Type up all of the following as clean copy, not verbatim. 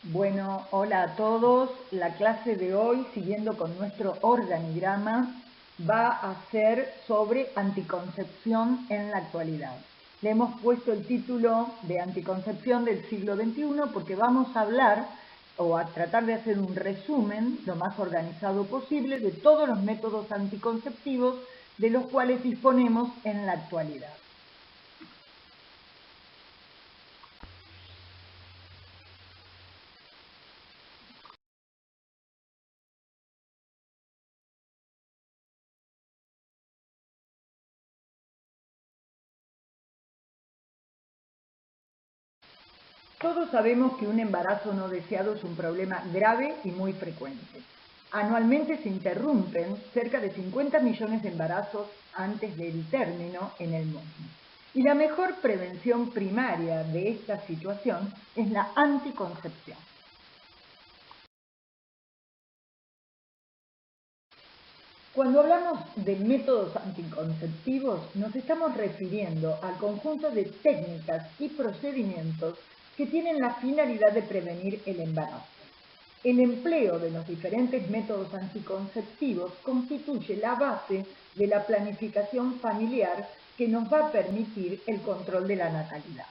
Bueno, hola a todos. La clase de hoy, siguiendo con nuestro organigrama, va a ser sobre anticoncepción en la actualidad. Le hemos puesto el título de anticoncepción del siglo XXI porque vamos a hablar o a tratar de hacer un resumen lo más organizado posible de todos los métodos anticonceptivos de los cuales disponemos en la actualidad. Todos sabemos que un embarazo no deseado es un problema grave y muy frecuente. Anualmente se interrumpen cerca de 50 millones de embarazos antes del término en el mundo. Y la mejor prevención primaria de esta situación es la anticoncepción. Cuando hablamos de métodos anticonceptivos, nos estamos refiriendo al conjunto de técnicas y procedimientos que tienen la finalidad de prevenir el embarazo. El empleo de los diferentes métodos anticonceptivos constituye la base de la planificación familiar que nos va a permitir el control de la natalidad.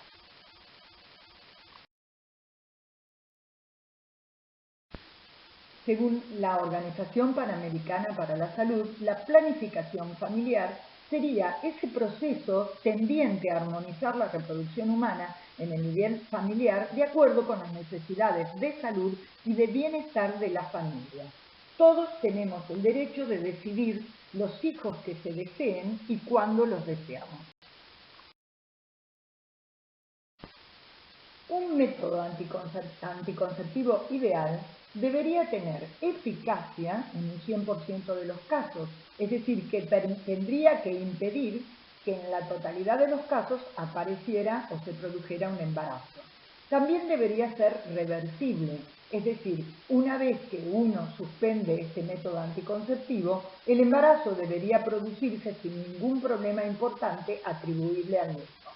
Según la Organización Panamericana para la Salud, la planificación familiar sería ese proceso tendiente a armonizar la reproducción humana en el nivel familiar de acuerdo con las necesidades de salud y de bienestar de la familia. Todos tenemos el derecho de decidir los hijos que se deseen y cuándo los deseamos. Un método anticonceptivo ideal debería tener eficacia en un 100% de los casos, es decir, que tendría que impedir que en la totalidad de los casos apareciera o se produjera un embarazo. También debería ser reversible, es decir, una vez que uno suspende este método anticonceptivo, el embarazo debería producirse sin ningún problema importante atribuible al mismo.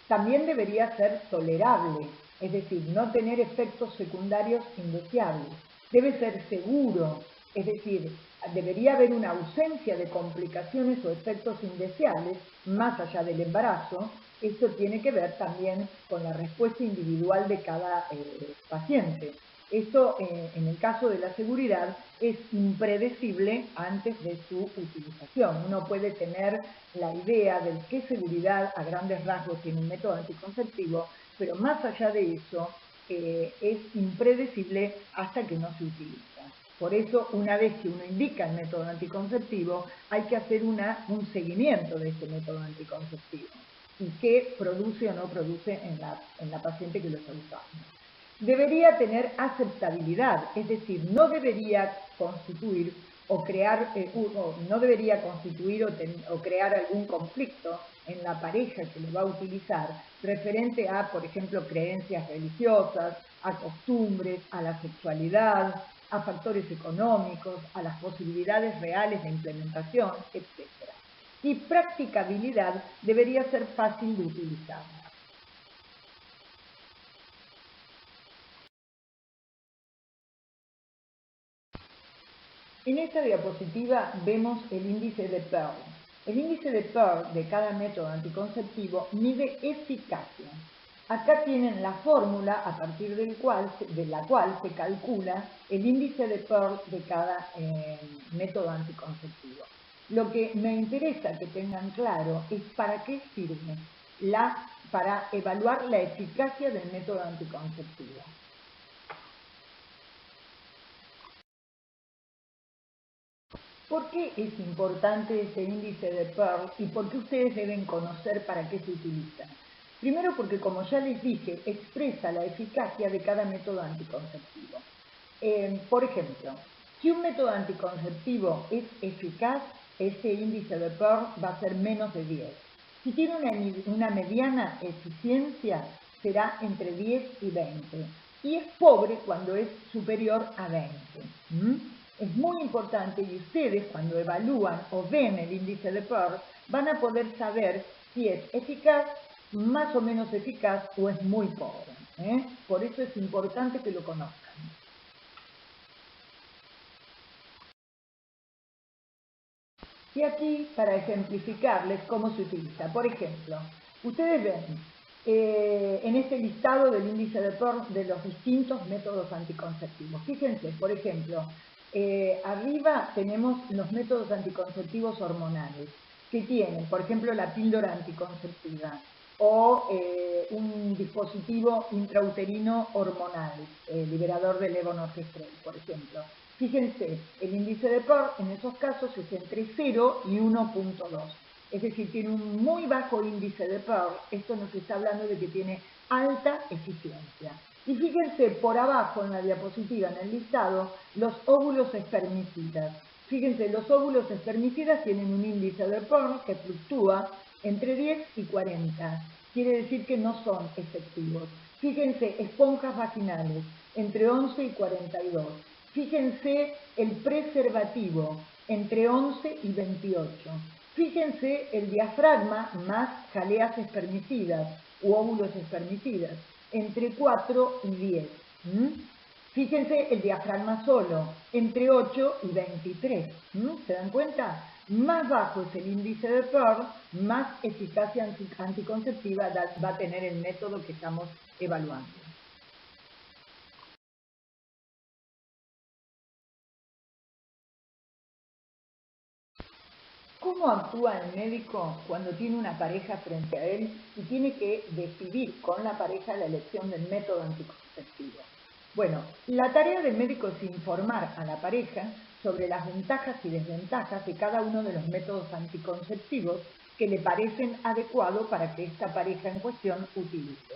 También debería ser tolerable, es decir, no tener efectos secundarios indeseables. Debe ser seguro, es decir, debería haber una ausencia de complicaciones o efectos indeseables más allá del embarazo. Esto tiene que ver también con la respuesta individual de cada paciente. Esto, en el caso de la seguridad, es impredecible antes de su utilización. Uno puede tener la idea de qué seguridad a grandes rasgos tiene un método anticonceptivo, pero más allá de eso, es impredecible hasta que no se utiliza. Por eso, una vez que uno indica el método anticonceptivo, hay que hacer un seguimiento de este método anticonceptivo y qué produce o no produce en la paciente que lo está usando. Debería tener aceptabilidad, es decir, no debería constituir o crear, no debería constituir o crear algún conflicto en la pareja que lo va a utilizar, referente a, por ejemplo, creencias religiosas, a costumbres, a la sexualidad, a factores económicos, a las posibilidades reales de implementación, etc. Y practicabilidad debería ser fácil de utilizar. En esta diapositiva vemos el índice de Pearl. El índice de Pearl de cada método anticonceptivo mide eficacia. Acá tienen la fórmula a partir de la cual se calcula el índice de Pearl de cada método anticonceptivo. Lo que me interesa que tengan claro es para qué sirve para evaluar la eficacia del método anticonceptivo. ¿Por qué es importante este índice de Pearl y por qué ustedes deben conocer para qué se utiliza? Primero porque, como ya les dije, expresa la eficacia de cada método anticonceptivo. Por ejemplo, si un método anticonceptivo es eficaz, ese índice de Pearl va a ser menos de 10. Si tiene una mediana eficiencia, será entre 10 y 20. Y es pobre cuando es superior a 20. Es muy importante y ustedes cuando evalúan o ven el índice de Pearl van a poder saber si es eficaz, más o menos eficaz o es muy pobre. Por eso es importante que lo conozcan. Y aquí, para ejemplificarles cómo se utiliza. Por ejemplo, ustedes ven en este listado del índice de Pearl de los distintos métodos anticonceptivos. Fíjense, por ejemplo, arriba tenemos los métodos anticonceptivos hormonales, que tienen, por ejemplo, la píldora anticonceptiva o un dispositivo intrauterino hormonal, liberador de levonorgestrel, por ejemplo. Fíjense, el índice de Pearl en esos casos es entre 0 y 1.2. Es decir, tiene un muy bajo índice de Pearl. Esto nos está hablando de que tiene alta eficiencia. Y fíjense por abajo en la diapositiva, en el listado, los óvulos espermicidas. Fíjense, los óvulos espermicidas tienen un índice de Pearl que fluctúa entre 10 y 40. Quiere decir que no son efectivos. Fíjense, esponjas vaginales, entre 11 y 42. Fíjense el preservativo, entre 11 y 28. Fíjense el diafragma más jaleas espermicidas u óvulos espermicidas, entre 4 y 10. Fíjense el diafragma solo, entre 8 y 23. ¿Se dan cuenta? Más bajo es el índice de Pearl, más eficacia anticonceptiva va a tener el método que estamos evaluando. ¿Cómo actúa el médico cuando tiene una pareja frente a él y tiene que decidir con la pareja la elección del método anticonceptivo? Bueno, la tarea del médico es informar a la pareja sobre las ventajas y desventajas de cada uno de los métodos anticonceptivos que le parecen adecuados para que esta pareja en cuestión utilice.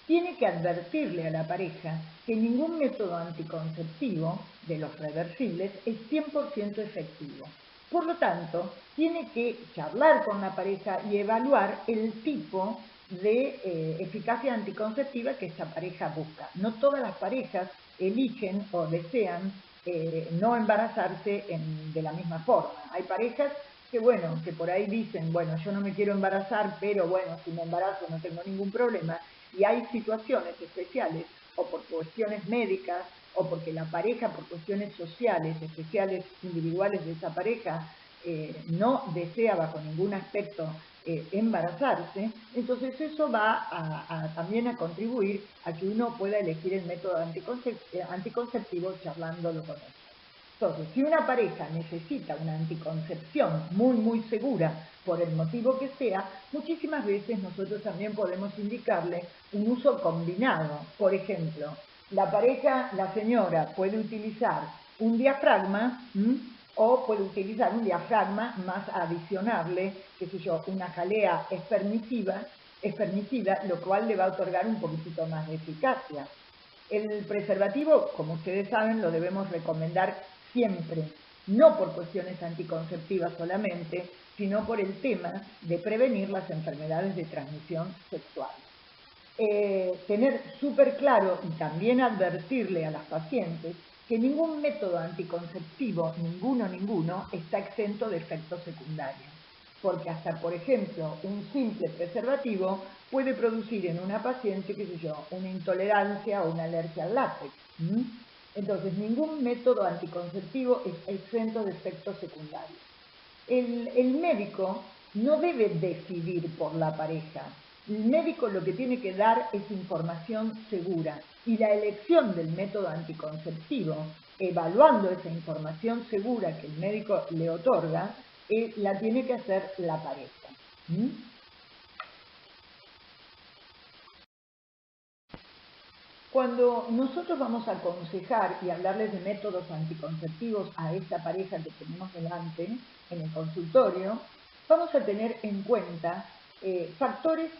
Tiene que advertirle a la pareja que ningún método anticonceptivo de los reversibles es 100% efectivo. Por lo tanto, tiene que charlar con la pareja y evaluar el tipo de eficacia anticonceptiva que esta pareja busca. No todas las parejas eligen o desean no embarazarse de la misma forma. Hay parejas que, bueno, que por ahí dicen, bueno, yo no me quiero embarazar, pero bueno, si me embarazo no tengo ningún problema. Y hay situaciones especiales, o por cuestiones médicas, o porque la pareja, por cuestiones sociales, especiales, individuales de esa pareja, no desea bajo ningún aspecto embarazarse, entonces eso va también a contribuir a que uno pueda elegir el método anticonceptivo charlándolo con ellos. Entonces, si una pareja necesita una anticoncepción muy segura por el motivo que sea, muchísimas veces nosotros también podemos indicarle un uso combinado. Por ejemplo, la señora puede utilizar un diafragma o puede utilizar un diafragma más adicionarle, qué sé yo, una jalea espermicida, lo cual le va a otorgar un poquitito más de eficacia. El preservativo, como ustedes saben, lo debemos recomendar siempre, no por cuestiones anticonceptivas solamente, sino por el tema de prevenir las enfermedades de transmisión sexual. Tener súper claro y también advertirle a las pacientes que ningún método anticonceptivo, ninguno, está exento de efectos secundarios. Porque hasta, por ejemplo, un simple preservativo puede producir en una paciente, qué sé yo, una intolerancia o una alergia al látex. Entonces, ningún método anticonceptivo es exento de efectos secundarios. El médico no debe decidir por la pareja. El médico lo que tiene que dar es información segura y la elección del método anticonceptivo, evaluando esa información segura que el médico le otorga, la tiene que hacer la pareja. Cuando nosotros vamos a aconsejar y hablarles de métodos anticonceptivos a esta pareja que tenemos delante en el consultorio, vamos a tener en cuenta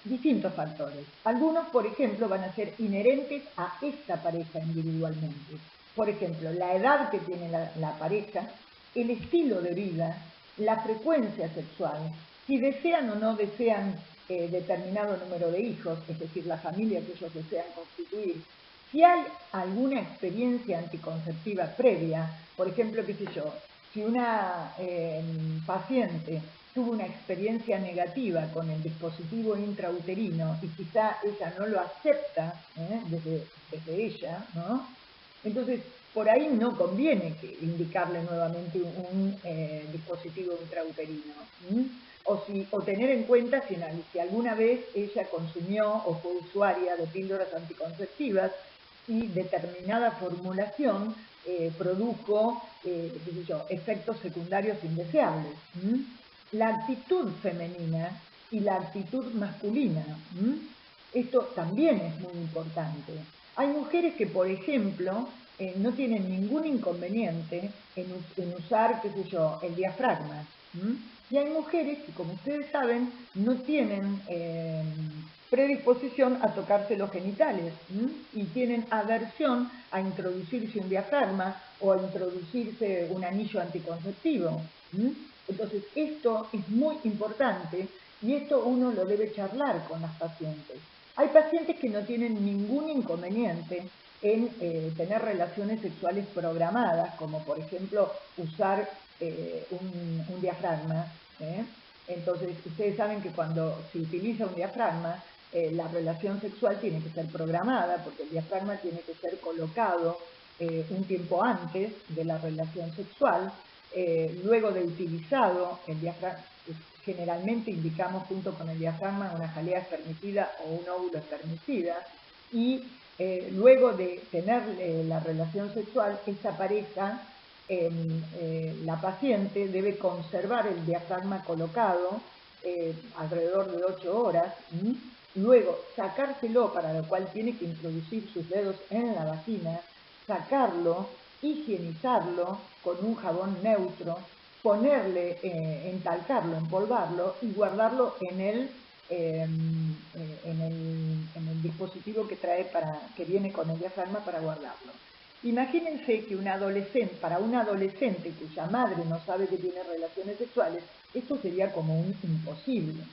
distintos factores. Algunos, por ejemplo, van a ser inherentes a esta pareja individualmente. Por ejemplo, la edad que tiene la pareja, el estilo de vida, la frecuencia sexual, si desean o no desean determinado número de hijos, es decir, la familia que ellos desean constituir. Si hay alguna experiencia anticonceptiva previa, por ejemplo, qué sé yo, si una paciente tuvo una experiencia negativa con el dispositivo intrauterino y quizá ella no lo acepta desde ella, ¿no? Entonces, por ahí no conviene indicarle nuevamente un dispositivo intrauterino. O tener en cuenta si alguna vez ella consumió o fue usuaria de píldoras anticonceptivas y determinada formulación produjo efectos secundarios indeseables. La actitud femenina y la actitud masculina. Esto también es muy importante. Hay mujeres que, por ejemplo, no tienen ningún inconveniente en usar, qué sé yo, el diafragma. Y hay mujeres que, como ustedes saben, no tienen predisposición a tocarse los genitales y tienen aversión a introducirse un diafragma o a introducirse un anillo anticonceptivo. Entonces, esto es muy importante y esto uno lo debe charlar con las pacientes. Hay pacientes que no tienen ningún inconveniente en tener relaciones sexuales programadas, como por ejemplo usar un diafragma. Entonces, ustedes saben que cuando se utiliza un diafragma, la relación sexual tiene que ser programada, porque el diafragma tiene que ser colocado un tiempo antes de la relación sexual. Luego de utilizado el diafragma, generalmente indicamos junto con el diafragma una jalea espermicida o un óvulo espermicida, y luego de tener la relación sexual, esta pareja, la paciente debe conservar el diafragma colocado alrededor de 8 horas, luego sacárselo, para lo cual tiene que introducir sus dedos en la vagina, sacarlo, higienizarlo con un jabón neutro, ponerle, entalcarlo, empolvarlo y guardarlo en el dispositivo que viene con el diafragma para guardarlo. Imagínense que para un adolescente cuya madre no sabe que tiene relaciones sexuales, esto sería como un imposible.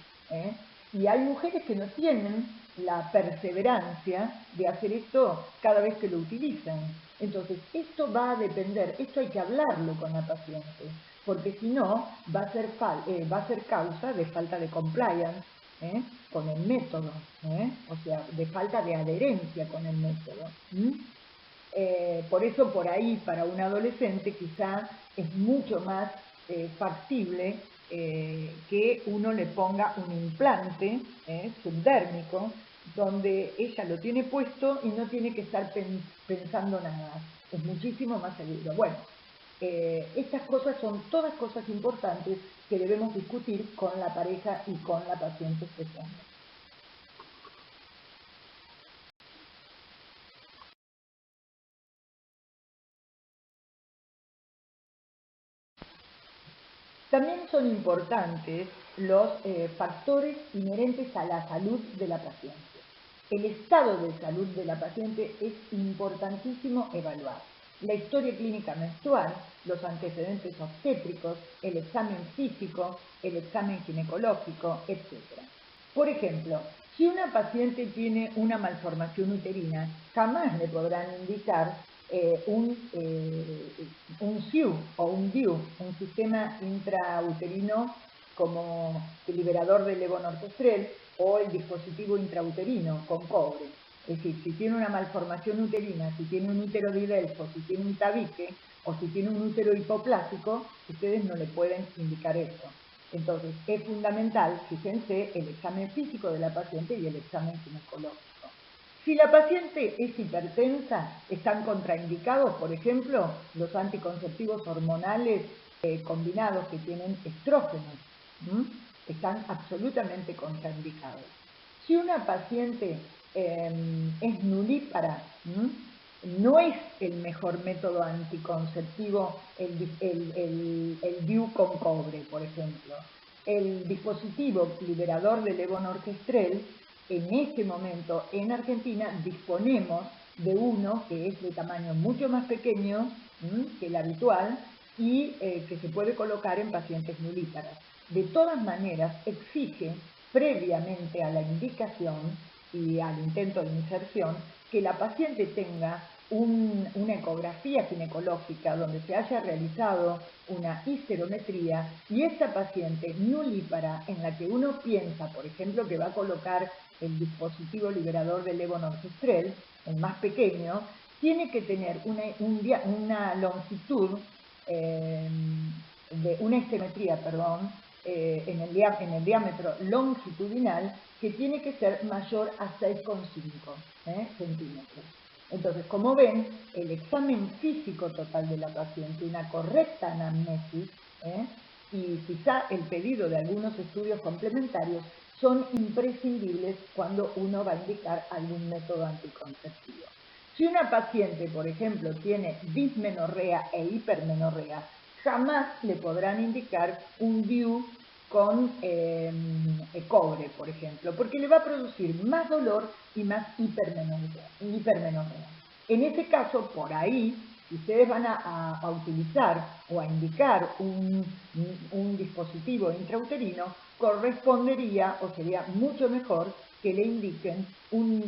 Y hay mujeres que no tienen la perseverancia de hacer esto cada vez que lo utilizan. Entonces, esto va a depender, esto hay que hablarlo con la paciente, porque si no, va a ser causa de falta de compliance con el método, o sea, de falta de adherencia con el método. Por eso, por ahí, para un adolescente quizá es mucho más factible que uno le ponga un implante subdérmico, donde ella lo tiene puesto y no tiene que estar pensando nada. Es muchísimo más seguro. Bueno, estas cosas son todas cosas importantes que debemos discutir con la pareja y con la paciente especialmente. También son importantes los factores inherentes a la salud de la paciente. El estado de salud de la paciente es importantísimo evaluar. La historia clínica menstrual, los antecedentes obstétricos, el examen físico, el examen ginecológico, etc. Por ejemplo, si una paciente tiene una malformación uterina, jamás le podrán indicar un SIU o un DIU, un sistema intrauterino como el liberador de levonorgestrel o el dispositivo intrauterino con cobre. Es decir, si tiene una malformación uterina, si tiene un útero bidelfo, si tiene un tabique o si tiene un útero hipoplásico, ustedes no le pueden indicar eso. Entonces, es fundamental, fíjense, el examen físico de la paciente y el examen ginecológico. Si la paciente es hipertensa, están contraindicados, por ejemplo, los anticonceptivos hormonales combinados que tienen estrógenos. Están absolutamente contraindicados. Si una paciente es nulípara, no es el mejor método anticonceptivo el DIU con cobre, por ejemplo. El dispositivo liberador de levonorgestrel, en este momento en Argentina disponemos de uno que es de tamaño mucho más pequeño que el habitual y que se puede colocar en pacientes nulíparas. De todas maneras, exige previamente a la indicación y al intento de inserción que la paciente tenga una ecografía ginecológica donde se haya realizado una histerometría y esta paciente nulípara en la que uno piensa, por ejemplo, que va a colocar el dispositivo liberador del levonorgestrel, el más pequeño, tiene que tener una longitud, una histerometría, en el diámetro longitudinal que tiene que ser mayor a 6,5 centímetros. Entonces, como ven, el examen físico total de la paciente, una correcta anamnesis y quizá el pedido de algunos estudios complementarios son imprescindibles cuando uno va a indicar algún método anticonceptivo. Si una paciente, por ejemplo, tiene dismenorrea e hipermenorrea, jamás le podrán indicar un DIU con cobre, por ejemplo, porque le va a producir más dolor y más hipermenorrea. En ese caso, por ahí, si ustedes van a utilizar o a indicar un dispositivo intrauterino, correspondería o sería mucho mejor que le indiquen un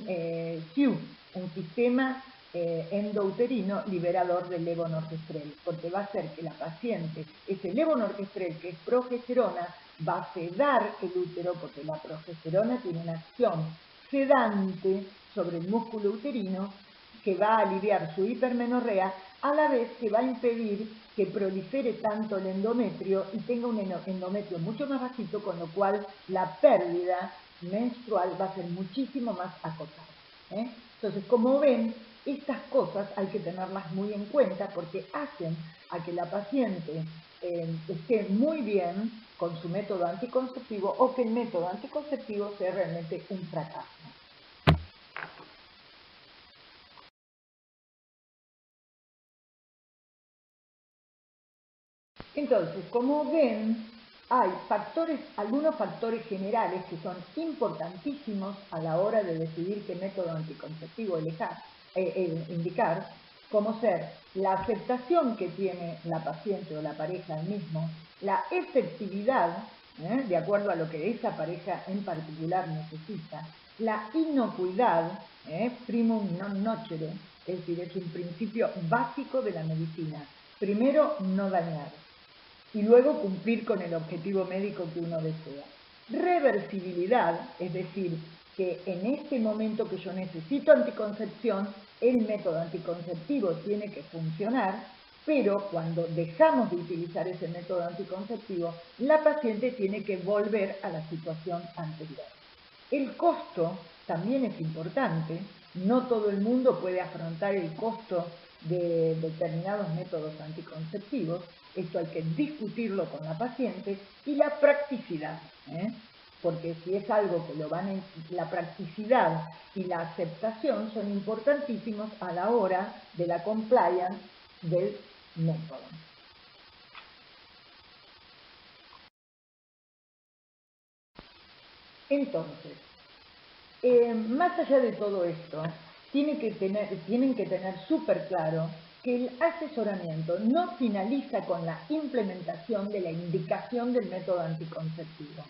SIU, un sistema endouterino liberador del levonorgestrel, porque va a hacer que la paciente, ese levonorgestrel que es progesterona, va a sedar el útero, porque la progesterona tiene una acción sedante sobre el músculo uterino que va a aliviar su hipermenorrea, a la vez que va a impedir que prolifere tanto el endometrio y tenga un endometrio mucho más bajito, con lo cual la pérdida menstrual va a ser muchísimo más acotada. Entonces, como ven, estas cosas hay que tenerlas muy en cuenta porque hacen a que la paciente esté muy bien con su método anticonceptivo o que el método anticonceptivo sea realmente un fracaso. Entonces, como ven, hay algunos factores generales que son importantísimos a la hora de decidir qué método anticonceptivo indicar, como ser la aceptación que tiene la paciente o la pareja al mismo, la efectividad, de acuerdo a lo que esa pareja en particular necesita, la inocuidad, primum non nocere, es decir, es un principio básico de la medicina. Primero, no dañar y luego cumplir con el objetivo médico que uno desea. Reversibilidad, es decir, que en este momento que yo necesito anticoncepción, el método anticonceptivo tiene que funcionar, pero cuando dejamos de utilizar ese método anticonceptivo, la paciente tiene que volver a la situación anterior. El costo también es importante, no todo el mundo puede afrontar el costo de determinados métodos anticonceptivos, esto hay que discutirlo con la paciente, y la practicidad, porque si es algo que la practicidad y la aceptación son importantísimos a la hora de la compliance del método. Entonces, más allá de todo esto, tienen que tener súper claro que el asesoramiento no finaliza con la implementación de la indicación del método anticonceptivo,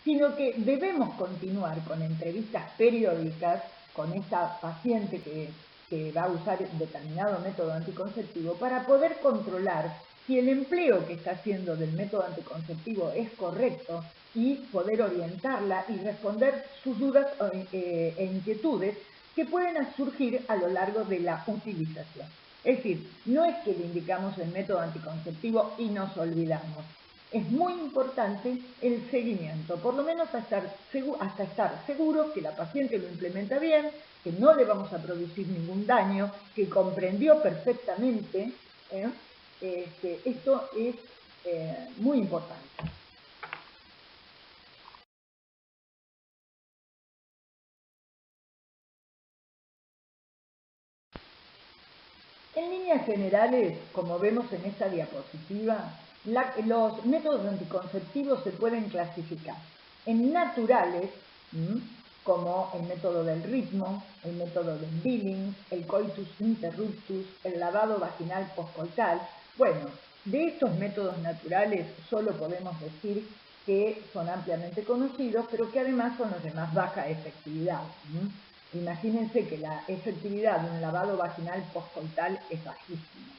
sino que debemos continuar con entrevistas periódicas con esta paciente que va a usar determinado método anticonceptivo para poder controlar si el empleo que está haciendo del método anticonceptivo es correcto y poder orientarla y responder sus dudas e inquietudes que pueden surgir a lo largo de la utilización. Es decir, no es que le indicamos el método anticonceptivo y nos olvidamos. Es muy importante el seguimiento, por lo menos hasta estar seguros que la paciente lo implementa bien, que no le vamos a producir ningún daño, que comprendió perfectamente. Esto es muy importante. En líneas generales, como vemos en esta diapositiva, los métodos anticonceptivos se pueden clasificar en naturales, como el método del ritmo, el método del Billings, el coitus interruptus, el lavado vaginal postcoital. Bueno, de estos métodos naturales solo podemos decir que son ampliamente conocidos, pero que además son los de más baja efectividad. Imagínense que la efectividad de un lavado vaginal postcoital es bajísima.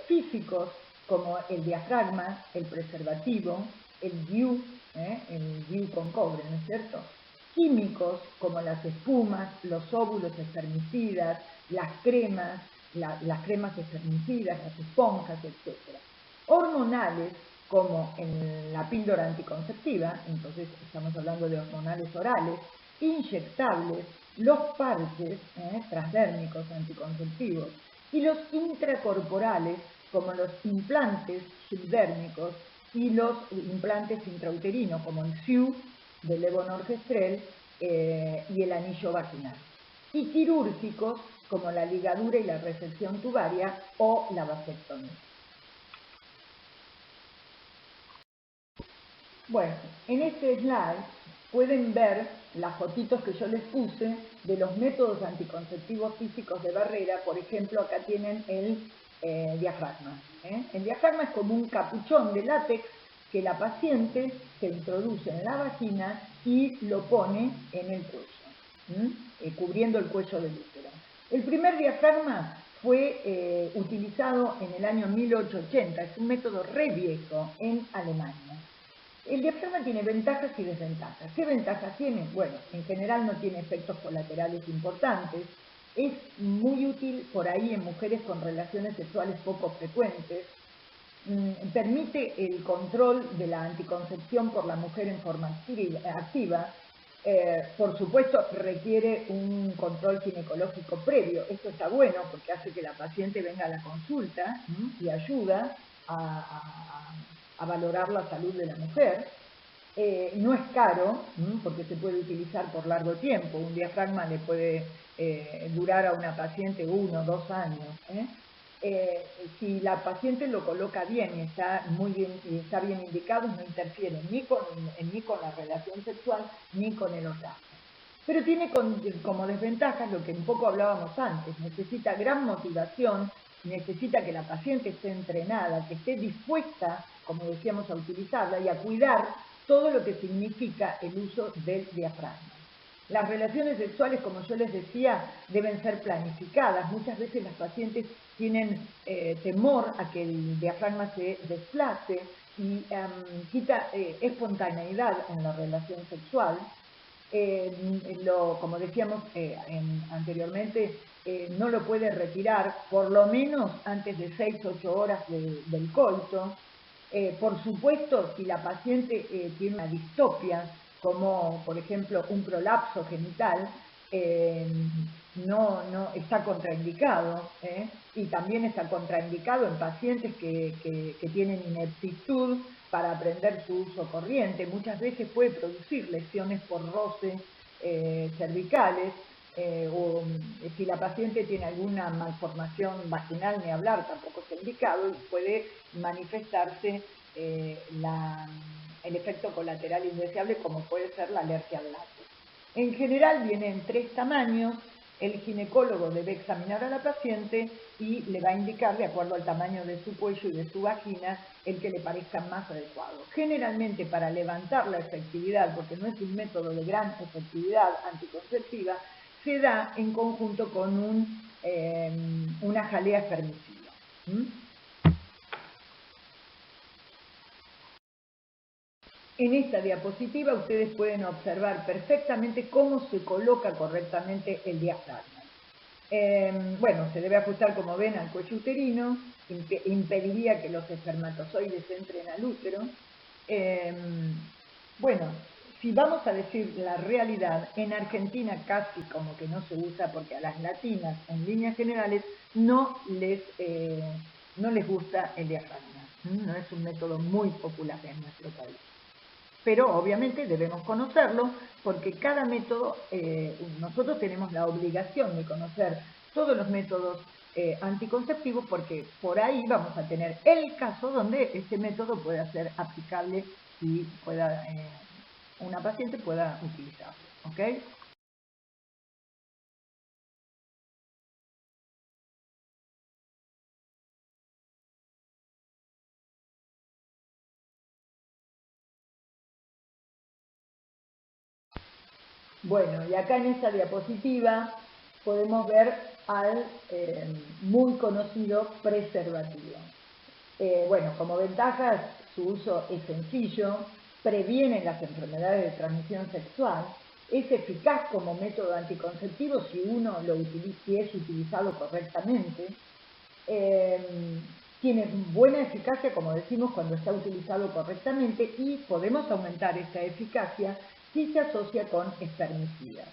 Físicos como el diafragma, el preservativo, el DIU con cobre, ¿no es cierto? Químicos como las espumas, los óvulos espermicidas, las cremas espermicidas, las esponjas, etc. Hormonales como en la píldora anticonceptiva, entonces estamos hablando de hormonales orales, inyectables, los parches transdérmicos anticonceptivos y los intracorporales como los implantes subdérmicos y los implantes intrauterinos como el SIU del levonorgestrel y el anillo vaginal. Y quirúrgicos como la ligadura y la resección tubaria o la vasectomía. Bueno, en este slide pueden ver las fotitos que yo les puse de los métodos anticonceptivos físicos de barrera. Por ejemplo, acá tienen el diafragma. El diafragma es como un capuchón de látex que la paciente se introduce en la vagina y lo pone en el cuello, cubriendo el cuello del útero. El primer diafragma fue utilizado en el año 1880, es un método re viejo en Alemania. El diafragma tiene ventajas y desventajas. ¿Qué ventajas tiene? Bueno, en general no tiene efectos colaterales importantes. Es muy útil por ahí en mujeres con relaciones sexuales poco frecuentes. Permite el control de la anticoncepción por la mujer en forma activa. Por supuesto, requiere un control ginecológico previo. Esto está bueno porque hace que la paciente venga a la consulta y ayuda a valorar la salud de la mujer. No es caro, porque se puede utilizar por largo tiempo. Un diafragma le puede durar a una paciente 1 o 2 años. Si la paciente lo coloca bien y está bien indicado, no interfiere ni con la relación sexual ni con el orgasmo. Pero tiene como desventajas lo que un poco hablábamos antes. Necesita gran motivación, necesita que la paciente esté entrenada, que esté dispuesta, como decíamos, a utilizarla y a cuidar todo lo que significa el uso del diafragma. Las relaciones sexuales, como yo les decía, deben ser planificadas. Muchas veces las pacientes tienen temor a que el diafragma se desplace y quita espontaneidad en la relación sexual. Como decíamos anteriormente, no lo puede retirar por lo menos antes de 6-8 horas del coito. Por supuesto, si la paciente tiene una distopia, como por ejemplo un prolapso genital, no está contraindicado, y también está contraindicado en pacientes que tienen ineptitud para aprender su uso corriente. Muchas veces puede producir lesiones por roce cervicales, o si la paciente tiene alguna malformación vaginal, ni hablar, tampoco está indicado, y puede manifestarse el efecto colateral indeseable, como puede ser la alergia al látex. En general viene en 3 tamaños. El ginecólogo debe examinar a la paciente y le va a indicar, de acuerdo al tamaño de su cuello y de su vagina, el que le parezca más adecuado. Generalmente, para levantar la efectividad, porque no es un método de gran efectividad anticonceptiva, se da en conjunto con una jalea espermicida. En esta diapositiva ustedes pueden observar perfectamente cómo se coloca correctamente el diafragma. Bueno, se debe ajustar, como ven, al cuello uterino, impediría que los espermatozoides entren al útero. Bueno, si vamos a decir la realidad, en Argentina casi como que no se usa, porque a las latinas, en líneas generales, no les gusta el diafragma. No es un método muy popular en nuestro país. Pero obviamente debemos conocerlo, porque cada método, nosotros tenemos la obligación de conocer todos los métodos anticonceptivos, porque por ahí vamos a tener el caso donde este método pueda ser aplicable y una paciente pueda utilizarlo. ¿Ok? Bueno, y acá en esta diapositiva podemos ver al muy conocido preservativo. Bueno, como ventajas, su uso es sencillo, previene las enfermedades de transmisión sexual, es eficaz como método anticonceptivo si si es utilizado correctamente, tiene buena eficacia, como decimos, cuando está utilizado correctamente, y podemos aumentar esa eficacia si se asocia con espermicidas.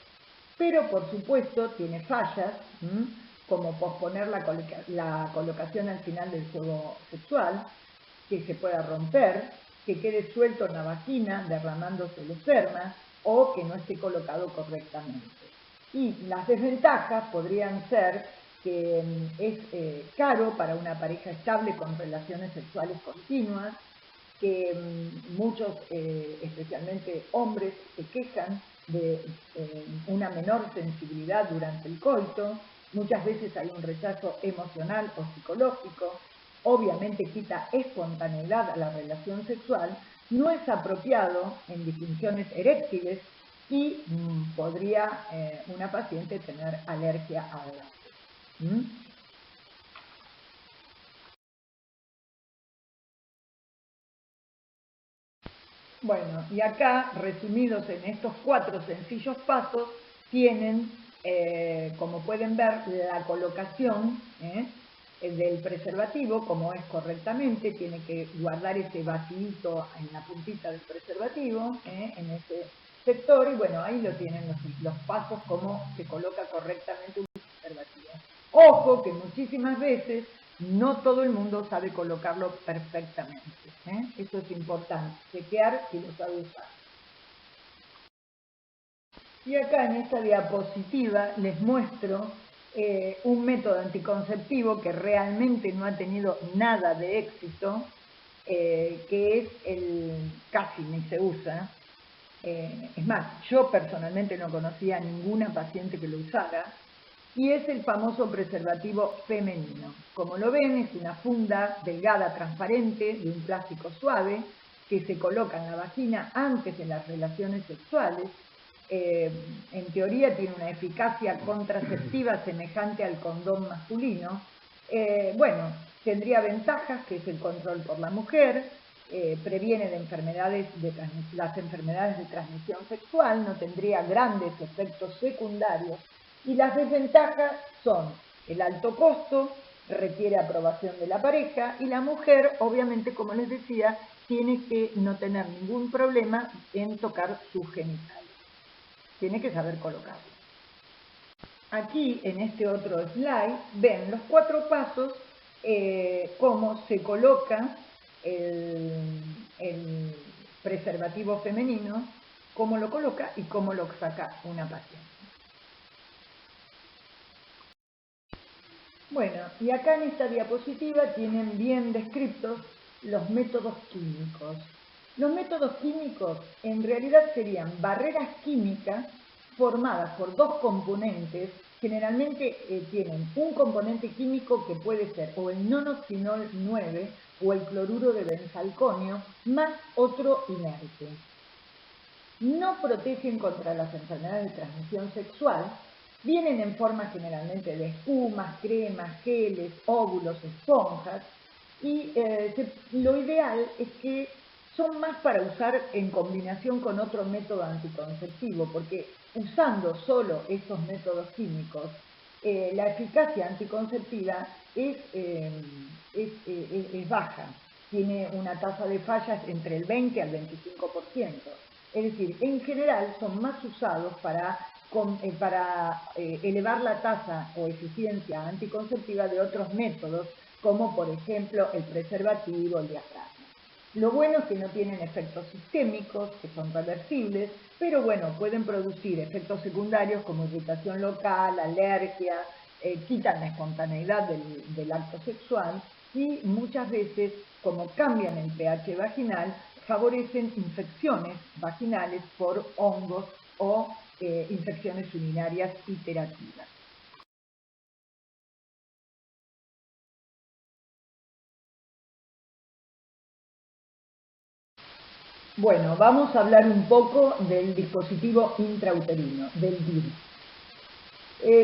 Pero, por supuesto, tiene fallas, como posponer la colocación al final del juego sexual, que se pueda romper, que quede suelto en la vagina derramándose el esperma o que no esté colocado correctamente. Y las desventajas podrían ser que es caro para una pareja estable con relaciones sexuales continuas, que muchos, especialmente hombres, se quejan de una menor sensibilidad durante el coito. Muchas veces hay un rechazo emocional o psicológico. Obviamente quita espontaneidad a la relación sexual, no es apropiado en disfunciones eréctiles y podría una paciente tener alergia al lácteo. Bueno, y acá, resumidos en estos 4 sencillos pasos, tienen, como pueden ver, la colocación del preservativo, como es correctamente, tiene que guardar ese vacío en la puntita del preservativo, en ese sector, y bueno, ahí lo tienen los pasos, cómo se coloca correctamente un preservativo. Ojo que muchísimas veces no todo el mundo sabe colocarlo perfectamente. Eso es importante, chequear si lo sabe usar. Y acá en esta diapositiva les muestro un método anticonceptivo que realmente no ha tenido nada de éxito, que es casi ni se usa. Es más, yo personalmente no conocía a ninguna paciente que lo usara, y es el famoso preservativo femenino. Como lo ven, es una funda delgada, transparente, de un plástico suave, que se coloca en la vagina antes de las relaciones sexuales. En teoría tiene una eficacia contraceptiva semejante al condón masculino. Bueno, tendría ventajas, que es el control por la mujer, previene las enfermedades de transmisión sexual, no tendría grandes efectos secundarios, y las desventajas son el alto costo, requiere aprobación de la pareja, y la mujer, obviamente, como les decía, tiene que no tener ningún problema en tocar sus genitales. Tiene que saber colocarlo. Aquí, en este otro slide, ven los 4 pasos, cómo se coloca el preservativo femenino, cómo lo coloca y cómo lo saca una paciente. Bueno, y acá en esta diapositiva tienen bien descritos los métodos químicos. Los métodos químicos en realidad serían barreras químicas formadas por 2 componentes. Generalmente tienen un componente químico que puede ser o el nonoxinol 9 o el cloruro de benzalconio más otro inerte. No protegen contra las enfermedades de transmisión sexual. Vienen en forma generalmente de espumas, cremas, geles, óvulos, esponjas, y lo ideal es que son más para usar en combinación con otro método anticonceptivo, porque usando solo estos métodos químicos, la eficacia anticonceptiva es baja, tiene una tasa de fallas entre el 20 al 25%. Es decir, en general son más usados para elevar la tasa o eficiencia anticonceptiva de otros métodos, como por ejemplo el preservativo, el diafragma. Lo bueno es que no tienen efectos sistémicos, que son reversibles, pero bueno, pueden producir efectos secundarios como irritación local, alergia, quitan la espontaneidad del acto sexual, y muchas veces, como cambian el pH vaginal, favorecen infecciones vaginales por hongos o infecciones urinarias iterativas. Bueno, vamos a hablar un poco del dispositivo intrauterino, del DIU.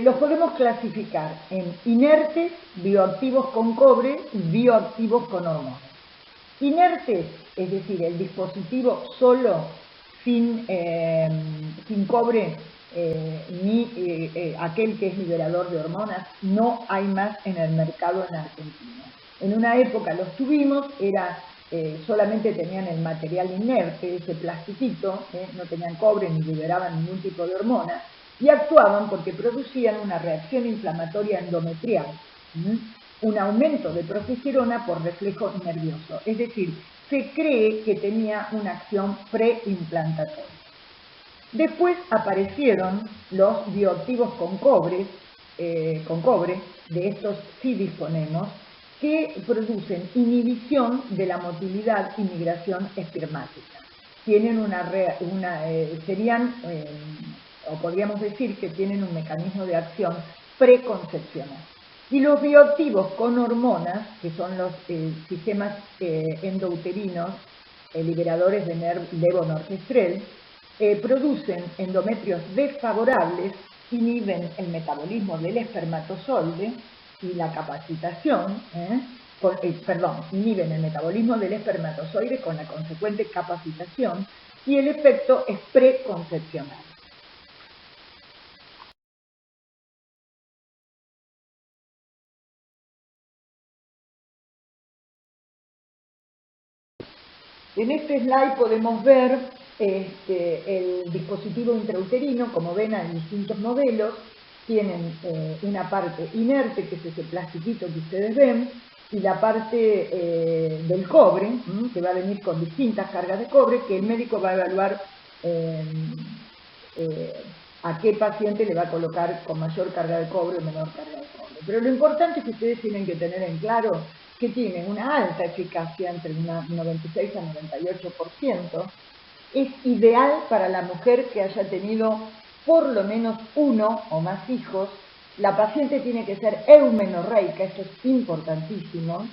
Los podemos clasificar en inertes, bioactivos con cobre y bioactivos con hormonas. Inertes, es decir, el dispositivo solo, sin cobre, ni aquel que es liberador de hormonas, no hay más en el mercado en Argentina. En una época los tuvimos, solamente tenían el material inerte, ese plastiquito, no tenían cobre ni liberaban ningún tipo de hormona, y actuaban porque producían una reacción inflamatoria endometrial, un aumento de progesterona por reflejo nervioso, es decir, se cree que tenía una acción preimplantatoria. Después aparecieron los bioactivos con cobre, de estos sí disponemos, que producen inhibición de la motilidad y migración espermática. Tienen o podríamos decir que tienen un mecanismo de acción preconcepcional. Y los bioactivos con hormonas, que son los sistemas endouterinos liberadores de levonorgestrel, producen endometrios desfavorables, inhiben el metabolismo del espermatozoide y la capacitación, inhiben el metabolismo del espermatozoide con la consecuente capacitación, y el efecto es preconcepcional. En este slide podemos ver el dispositivo intrauterino. Como ven, hay distintos modelos. Tienen una parte inerte, que es ese plastiquito que ustedes ven, y la parte del cobre, que va a venir con distintas cargas de cobre, que el médico va a evaluar a qué paciente le va a colocar con mayor carga de cobre o menor carga de cobre. Pero lo importante es que ustedes tienen que tener en claro que tienen una alta eficacia, entre un 96 a 98%, es ideal para la mujer que haya tenido por lo menos uno o más hijos. La paciente tiene que ser eumenorreica, esto es importantísimo,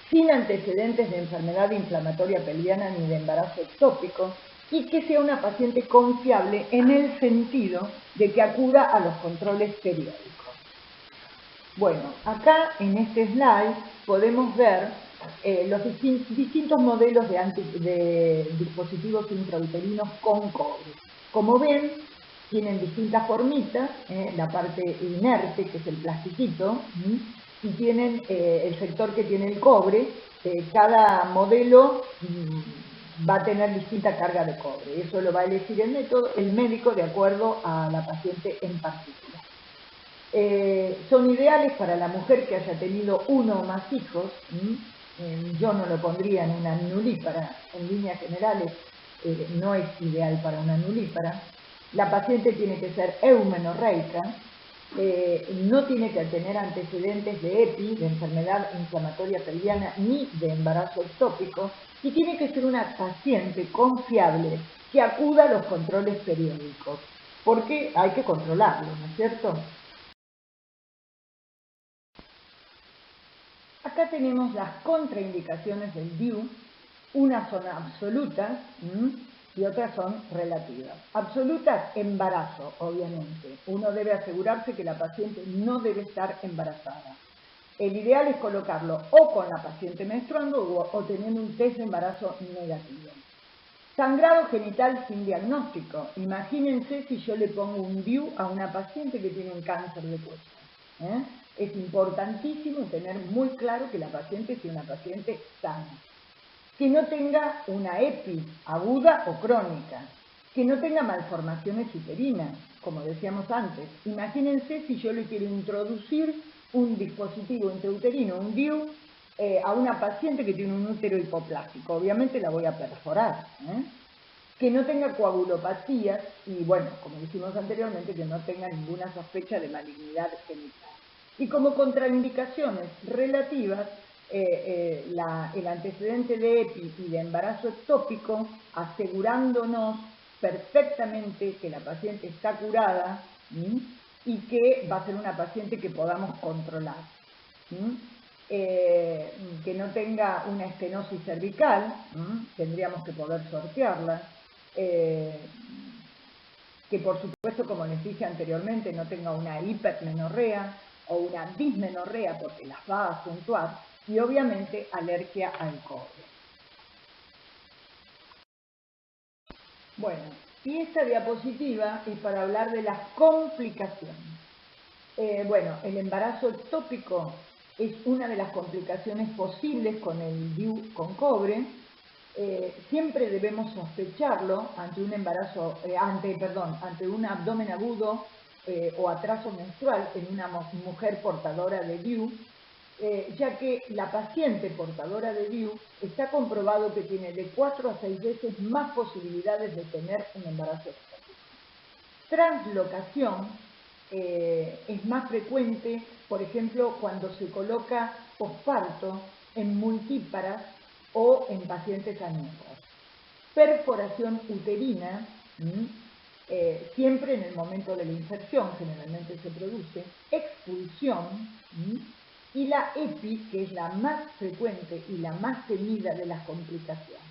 sin antecedentes de enfermedad inflamatoria pelviana ni de embarazo ectópico, y que sea una paciente confiable en el sentido de que acuda a los controles periódicos. Bueno, acá en este slide podemos ver los distintos modelos de dispositivos intrauterinos con cobre. Como ven, tienen distintas formitas, la parte inerte, que es el plastiquito, y tienen el sector que tiene el cobre. Cada modelo va a tener distinta carga de cobre. Eso lo va a elegir el médico de acuerdo a la paciente en particular. Son ideales para la mujer que haya tenido uno o más hijos. Yo no lo pondría en una nulípara, en líneas generales no es ideal para una nulípara. La paciente tiene que ser eumenorreica, no tiene que tener antecedentes de EPI, de enfermedad inflamatoria pelviana, ni de embarazo ectópico, y tiene que ser una paciente confiable que acuda a los controles periódicos, porque hay que controlarlo, ¿no es cierto? Acá tenemos las contraindicaciones del DIU. Unas son absolutas y otras son relativas. Absolutas, embarazo, obviamente. Uno debe asegurarse que la paciente no debe estar embarazada. El ideal es colocarlo o con la paciente menstruando o teniendo un test de embarazo negativo. Sangrado genital sin diagnóstico. Imagínense si yo le pongo un DIU a una paciente que tiene un cáncer de cuello. Es importantísimo tener muy claro que la paciente sea una paciente sana, que no tenga una EPI aguda o crónica, que no tenga malformaciones uterinas, como decíamos antes. Imagínense si yo le quiero introducir un dispositivo intrauterino, un DIU, a una paciente que tiene un útero hipoplástico. Obviamente la voy a perforar. Que no tenga coagulopatías y, bueno, como dijimos anteriormente, que no tenga ninguna sospecha de malignidad genital. Y como contraindicaciones relativas, el antecedente de EPI y de embarazo ectópico, asegurándonos perfectamente que la paciente está curada y que va a ser una paciente que podamos controlar. que no tenga una estenosis cervical, tendríamos que poder sortearla, que por supuesto, como les dije anteriormente, no tenga una hipermenorrea o una dismenorrea porque las va a acentuar, y obviamente alergia al cobre. Bueno, y esta diapositiva es para hablar de las complicaciones. Bueno, el embarazo ectópico es una de las complicaciones posibles con el DIU con cobre. Siempre debemos sospecharlo ante un embarazo, ante un abdomen agudo o atraso menstrual en una mujer portadora de DIU, ya que la paciente portadora de DIU está comprobado que tiene de 4 a 6 veces más posibilidades de tener un embarazo ectópico. Translocación es más frecuente, por ejemplo, cuando se coloca posparto en multíparas o en pacientes anémicos. Perforación uterina, siempre en el momento de la inserción, generalmente se produce, expulsión, y la EPI, que es la más frecuente y la más temida de las complicaciones.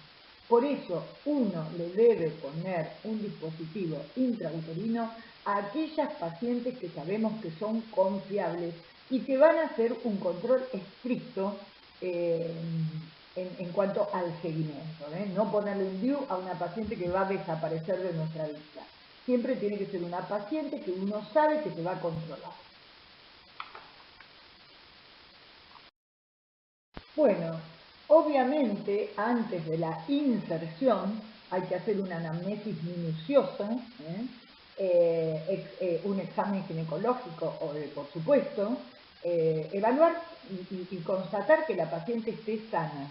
Por eso uno le debe poner un dispositivo intrauterino a aquellas pacientes que sabemos que son confiables y que van a hacer un control estricto en cuanto al seguimiento. No ponerle un DIU a una paciente que va a desaparecer de nuestra vista. Siempre tiene que ser una paciente que uno sabe que se va a controlar. Bueno, obviamente antes de la inserción hay que hacer una anamnesis minuciosa, un examen ginecológico, por supuesto, evaluar y constatar que la paciente esté sana.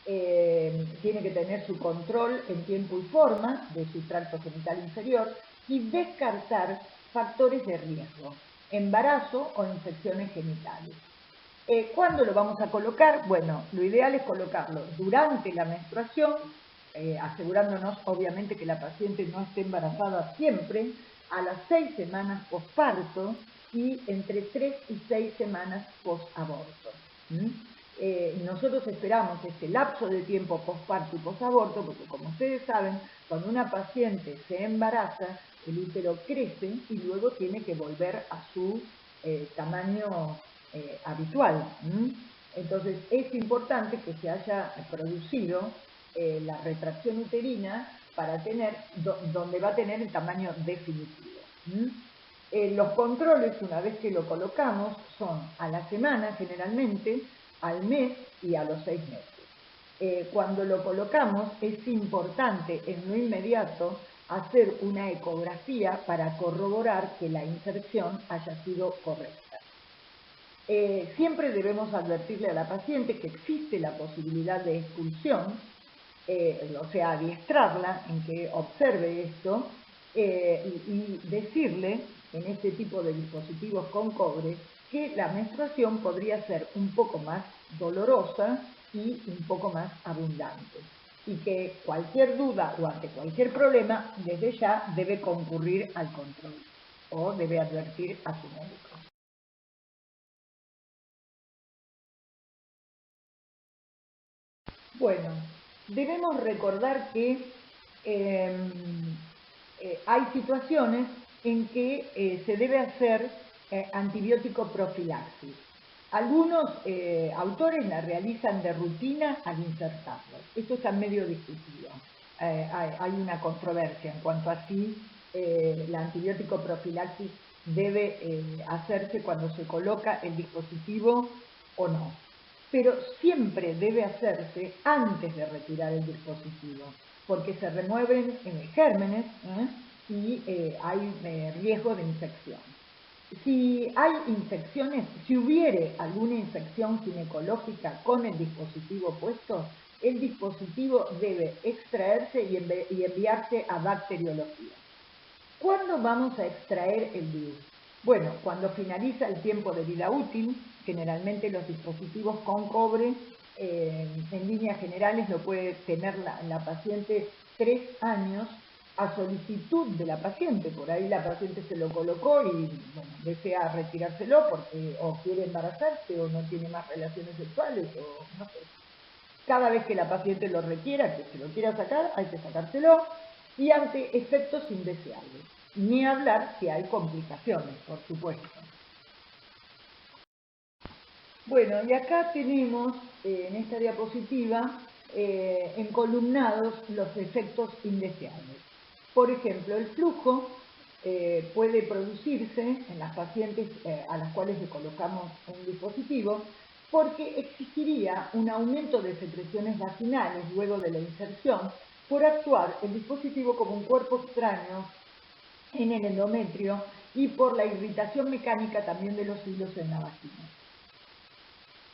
Tiene que tener su control en tiempo y forma de su tracto genital inferior y descartar factores de riesgo, embarazo o infecciones genitales. ¿Cuándo lo vamos a colocar? Bueno, lo ideal es colocarlo durante la menstruación, asegurándonos obviamente que la paciente no esté embarazada siempre, a las 6 semanas posparto y entre 3 y 6 semanas posaborto. Nosotros esperamos este lapso de tiempo posparto y posaborto porque, como ustedes saben, cuando una paciente se embaraza, el útero crece y luego tiene que volver a su tamaño habitual. Entonces es importante que se haya producido la retracción uterina para tener, donde va a tener el tamaño definitivo. Los controles, una vez que lo colocamos, son a la semana generalmente, al mes y a los 6 meses. Cuando lo colocamos es importante en lo inmediato hacer una ecografía para corroborar que la inserción haya sido correcta. Siempre debemos advertirle a la paciente que existe la posibilidad de expulsión, o sea, adiestrarla en que observe esto y decirle en este tipo de dispositivos con cobre que la menstruación podría ser un poco más dolorosa y un poco más abundante y que cualquier duda o ante cualquier problema desde ya debe concurrir al control o debe advertir a su médico. Bueno, debemos recordar que hay situaciones en que se debe hacer antibiótico profilaxis. Algunos autores la realizan de rutina al insertarlo. Esto está medio discutido. Hay una controversia en cuanto a si la antibiótico profilaxis debe hacerse cuando se coloca el dispositivo o no. Pero siempre debe hacerse antes de retirar el dispositivo, porque se remueven gérmenes y hay riesgo de infección. Si hay infecciones, si hubiere alguna infección ginecológica con el dispositivo puesto, el dispositivo debe extraerse y enviarse a bacteriología. ¿Cuándo vamos a extraer el virus? Bueno, cuando finaliza el tiempo de vida útil, generalmente los dispositivos con cobre, en líneas generales lo puede tener la paciente 3 años a solicitud de la paciente. Por ahí la paciente se lo colocó y bueno, desea retirárselo porque o quiere embarazarse o no tiene más relaciones sexuales o no sé. Cada vez que la paciente lo requiera, que se lo quiera sacar, hay que sacárselo, y ante efectos indeseables. Ni hablar si hay complicaciones, por supuesto. Bueno, y acá tenemos en esta diapositiva encolumnados los efectos indeseables. Por ejemplo, el flujo puede producirse en las pacientes a las cuales le colocamos un dispositivo porque existiría un aumento de secreciones vaginales luego de la inserción por actuar el dispositivo como un cuerpo extraño en el endometrio y por la irritación mecánica también de los hilos en la vagina.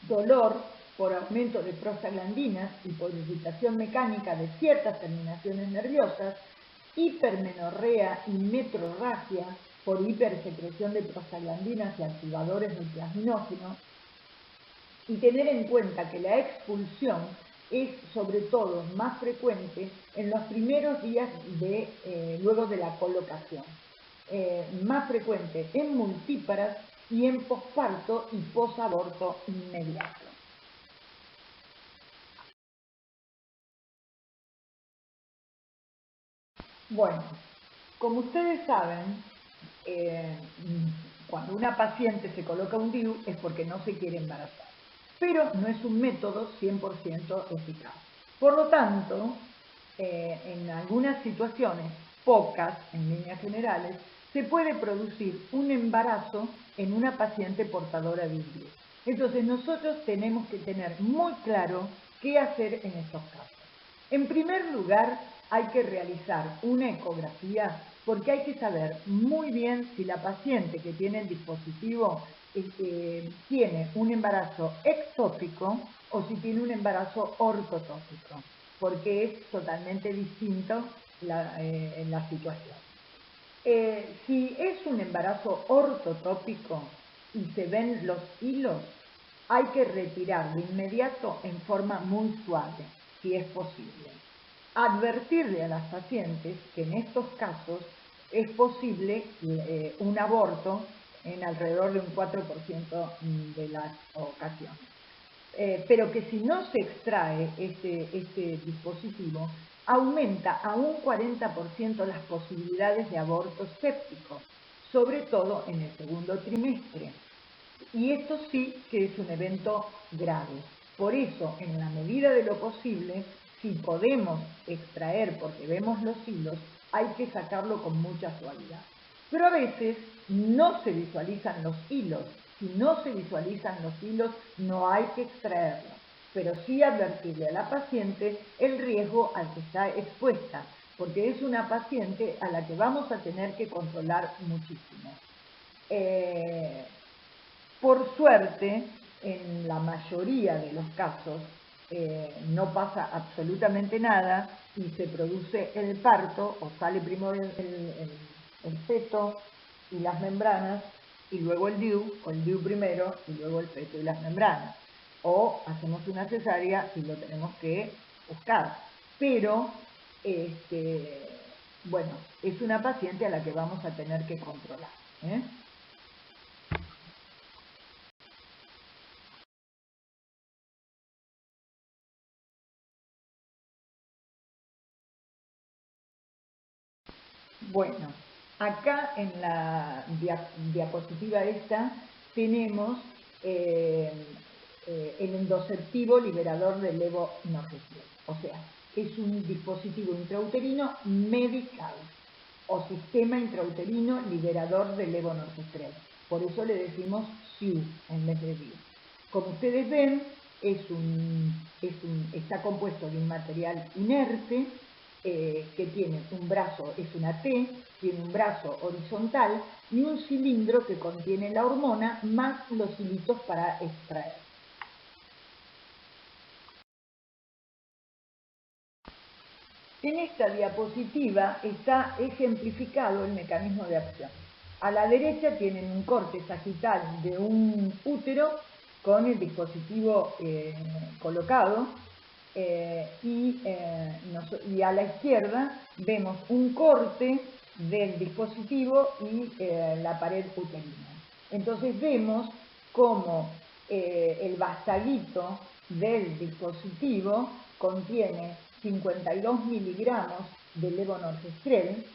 Dolor por aumento de prostaglandinas y por irritación mecánica de ciertas terminaciones nerviosas, hipermenorrea y metrorragia por hipersecreción de prostaglandinas y activadores del plasminógeno, y tener en cuenta que la expulsión es sobre todo más frecuente en los primeros días luego de la colocación, más frecuente en multíparas y en posparto y posaborto inmediato. Bueno, como ustedes saben, cuando una paciente se coloca un DIU es porque no se quiere embarazar, pero no es un método 100% eficaz. Por lo tanto, en algunas situaciones, pocas en líneas generales, se puede producir un embarazo en una paciente portadora de un DIU. Entonces nosotros tenemos que tener muy claro qué hacer en estos casos. En primer lugar, hay que realizar una ecografía porque hay que saber muy bien si la paciente que tiene el dispositivo tiene un embarazo ectópico o si tiene un embarazo ortotópico, porque es totalmente distinto la situación. Si es un embarazo ortotópico y se ven los hilos, hay que retirar de inmediato en forma muy suave, si es posible. Advertirle a las pacientes que en estos casos es posible un aborto en alrededor de un 4% de las ocasiones. Pero que si no se extrae este dispositivo, aumenta a un 40% las posibilidades de aborto séptico, sobre todo en el segundo trimestre. Y esto sí que es un evento grave. Por eso, en la medida de lo posible, si podemos extraer porque vemos los hilos, hay que sacarlo con mucha suavidad. Pero a veces no se visualizan los hilos. Si no se visualizan los hilos, no hay que extraerlo, pero sí advertirle a la paciente el riesgo al que está expuesta, porque es una paciente a la que vamos a tener que controlar muchísimo. Por suerte, en la mayoría de los casos no pasa absolutamente nada y se produce el parto o sale primero el feto y las membranas y luego el DIU, o el DIU primero y luego el feto y las membranas. O hacemos una cesárea y lo tenemos que buscar. Pero, bueno, es una paciente a la que vamos a tener que controlar. Bueno, acá en la diapositiva esta tenemos el endoceptivo liberador de levonorgestrel. O sea, es un dispositivo intrauterino medical o sistema intrauterino liberador de levonorgestrel. Por eso le decimos SIU en vez de DIU. Como ustedes ven, está compuesto de un material inerte que tiene un brazo, es una T, tiene un brazo horizontal y un cilindro que contiene la hormona más los hilitos para extraer. En esta diapositiva está ejemplificado el mecanismo de acción. A la derecha tienen un corte sagital de un útero con el dispositivo colocado. y a la izquierda vemos un corte del dispositivo y la pared uterina. Entonces vemos cómo el vastaguito del dispositivo contiene 52 miligramos de levonorgestrel,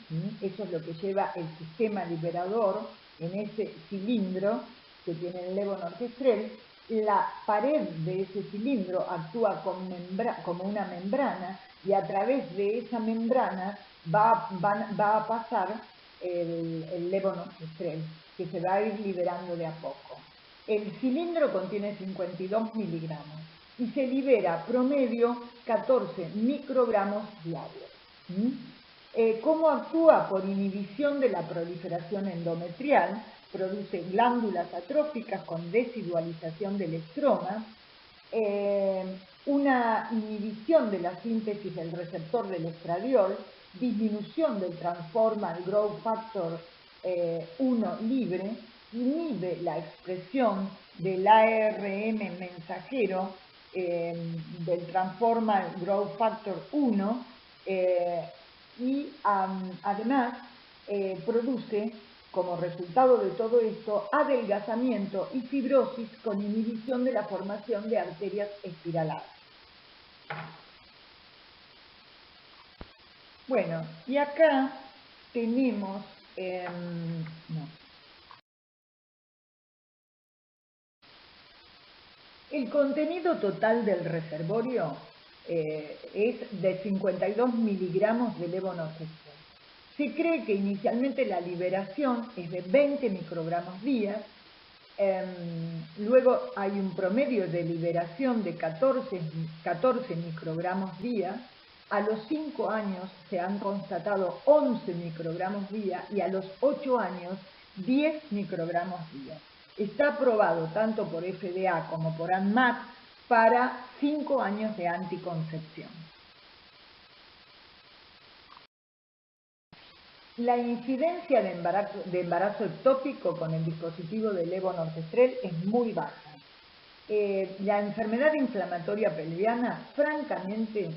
eso es lo que lleva el sistema liberador en ese cilindro que tiene el levonorgestrel. La pared de ese cilindro actúa como una membrana y a través de esa membrana va a pasar el levonorgestrel, que se va a ir liberando de a poco. El cilindro contiene 52 miligramos y se libera promedio 14 microgramos diarios. ¿Cómo actúa? Por inhibición de la proliferación endometrial, produce glándulas atróficas con desidualización del estroma, una inhibición de la síntesis del receptor del estradiol, disminución del transformal growth factor 1 libre, inhibe la expresión del ARM mensajero del transformal growth factor 1 y además produce como resultado de todo esto adelgazamiento y fibrosis con inhibición de la formación de arterias espiraladas. Bueno, y acá tenemos el contenido total del reservorio es de 52 miligramos de levonorgestrel. Se cree que inicialmente la liberación es de 20 microgramos día, luego hay un promedio de liberación de 14 microgramos día, a los 5 años se han constatado 11 microgramos día y a los 8 años 10 microgramos día. Está aprobado tanto por FDA como por ANMAT para 5 años de anticoncepción. La incidencia de embarazo ectópico con el dispositivo de levonorgestrel es muy baja. La enfermedad inflamatoria pelviana, francamente,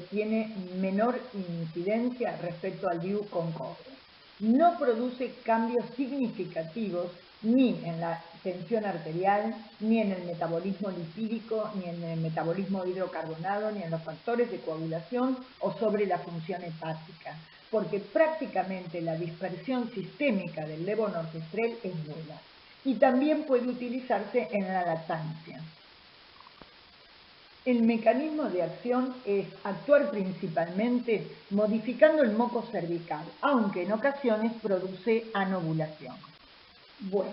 tiene menor incidencia respecto al DIU con cobre. No produce cambios significativos ni en la tensión arterial, ni en el metabolismo lipídico, ni en el metabolismo hidrocarbonado, ni en los factores de coagulación o sobre la función hepática, porque prácticamente la dispersión sistémica del levonorgestrel es nula y también puede utilizarse en la lactancia. El mecanismo de acción es actuar principalmente modificando el moco cervical, aunque en ocasiones produce anovulación. Bueno,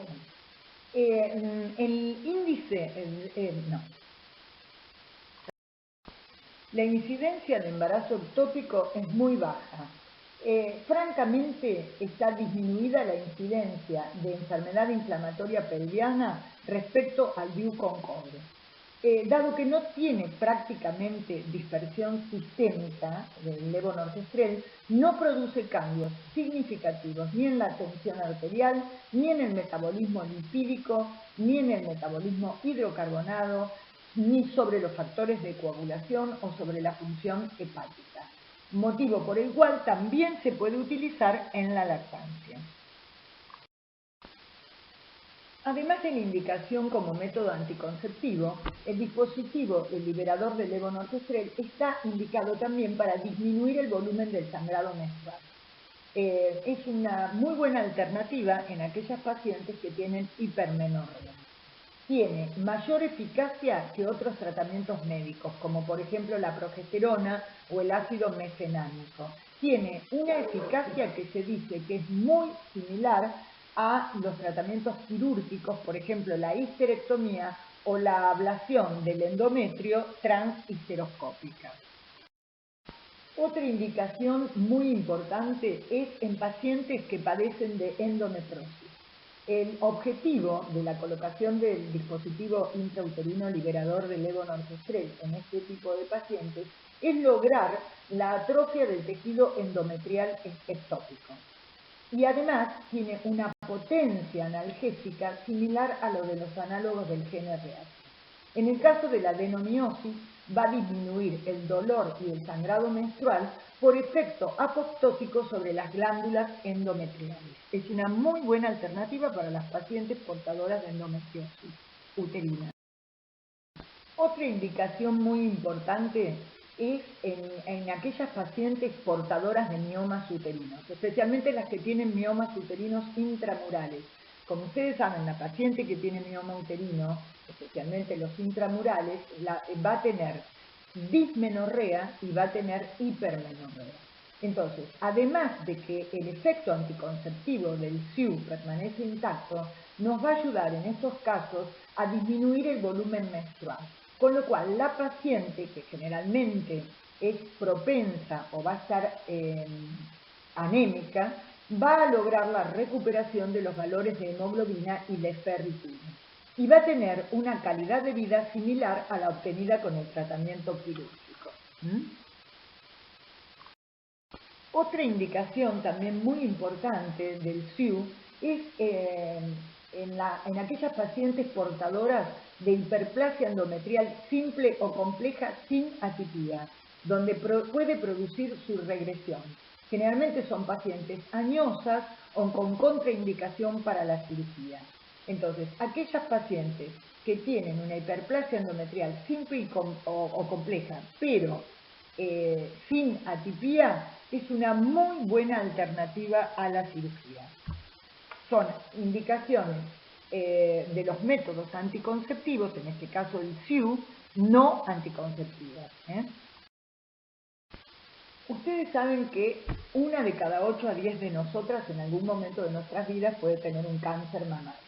la incidencia de embarazo ectópico es muy baja. Francamente, está disminuida la incidencia de enfermedad inflamatoria pelviana respecto al DIU con cobre. Dado que no tiene prácticamente dispersión sistémica del levonorgestrel, no produce cambios significativos ni en la tensión arterial, ni en el metabolismo lipídico, ni en el metabolismo hidrocarbonado, ni sobre los factores de coagulación o sobre la función hepática, motivo por el cual también se puede utilizar en la lactancia. Además de la indicación como método anticonceptivo, el dispositivo, el liberador de levonorgestrel, está indicado también para disminuir el volumen del sangrado menstrual. Es una muy buena alternativa en aquellas pacientes que tienen hipermenorrea. Tiene mayor eficacia que otros tratamientos médicos, como por ejemplo la progesterona o el ácido mesenámico. Tiene una eficacia que se dice que es muy similar a los tratamientos quirúrgicos, por ejemplo la histerectomía o la ablación del endometrio transhisteroscópica. Otra indicación muy importante es en pacientes que padecen de endometriosis. El objetivo de la colocación del dispositivo intrauterino liberador de levonorgestrel en este tipo de pacientes es lograr la atrofia del tejido endometrial ectópico. Y además tiene una potencia analgésica similar a lo de los análogos del GnRH. En el caso de la adenomiosis, va a disminuir el dolor y el sangrado menstrual por efecto apoptótico sobre las glándulas endometriales. Es una muy buena alternativa para las pacientes portadoras de endometriosis uterina. Otra indicación muy importante es en aquellas pacientes portadoras de miomas uterinos, especialmente las que tienen miomas uterinos intramurales. Como ustedes saben, la paciente que tiene mioma uterino, especialmente los intramurales, va a tener dismenorrea y va a tener hipermenorrea. Entonces, además de que el efecto anticonceptivo del SIU permanece intacto, nos va a ayudar en estos casos a disminuir el volumen menstrual. Con lo cual, la paciente, que generalmente es propensa o va a estar anémica, va a lograr la recuperación de los valores de hemoglobina y de ferritina. Y va a tener una calidad de vida similar a la obtenida con el tratamiento quirúrgico. Otra indicación también muy importante del SIU es en aquellas pacientes portadoras de hiperplasia endometrial simple o compleja sin atipía, donde puede producir su regresión. Generalmente son pacientes añosas o con contraindicación para la cirugía. Entonces, aquellas pacientes que tienen una hiperplasia endometrial simple o compleja, pero sin atipía, es una muy buena alternativa a la cirugía. Son indicaciones de los métodos anticonceptivos, en este caso el SIU, no anticonceptivas. Ustedes saben que 1 de cada 8 a 10 de nosotras en algún momento de nuestras vidas puede tener un cáncer mamario.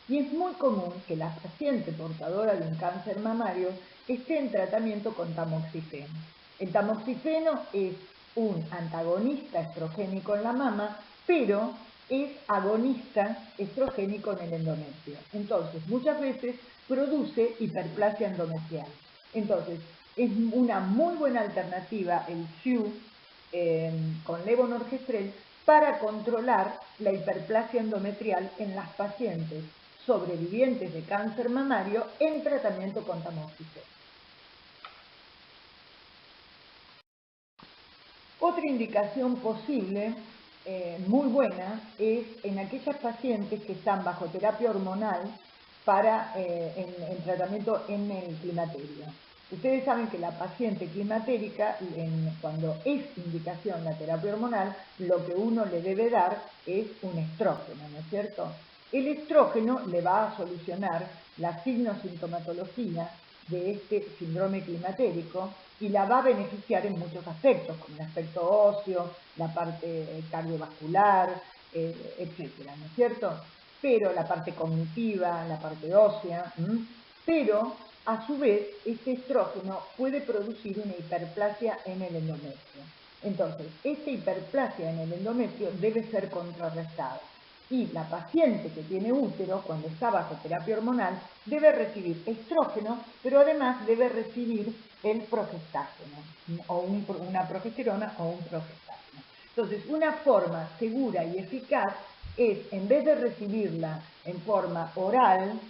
Y es muy común que la paciente portadora de un cáncer mamario esté en tratamiento con tamoxifeno. El tamoxifeno es un antagonista estrogénico en la mama, pero es agonista estrogénico en el endometrio. Entonces, muchas veces produce hiperplasia endometrial. Entonces, es una muy buena alternativa el SIU con levonorgestrel para controlar la hiperplasia endometrial en las pacientes sobrevivientes de cáncer mamario en tratamiento con tamoxifeno. Otra indicación posible, muy buena, es en aquellas pacientes que están bajo terapia hormonal en tratamiento en el climaterio. Ustedes saben que la paciente climatérica, cuando es indicación la terapia hormonal, lo que uno le debe dar es un estrógeno, ¿no es cierto? El estrógeno le va a solucionar la signosintomatología de este síndrome climatérico y la va a beneficiar en muchos aspectos, como el aspecto óseo, la parte cardiovascular, etcétera, ¿no es cierto? Pero la parte cognitiva, la parte ósea, pero a su vez este estrógeno puede producir una hiperplasia en el endometrio. Entonces, esta hiperplasia en el endometrio debe ser contrarrestada. Y la paciente que tiene útero, cuando está bajo terapia hormonal, debe recibir estrógeno, pero además debe recibir el progestágeno, o una progesterona o un progestágeno. Entonces, una forma segura y eficaz es, en vez de recibirla en forma oral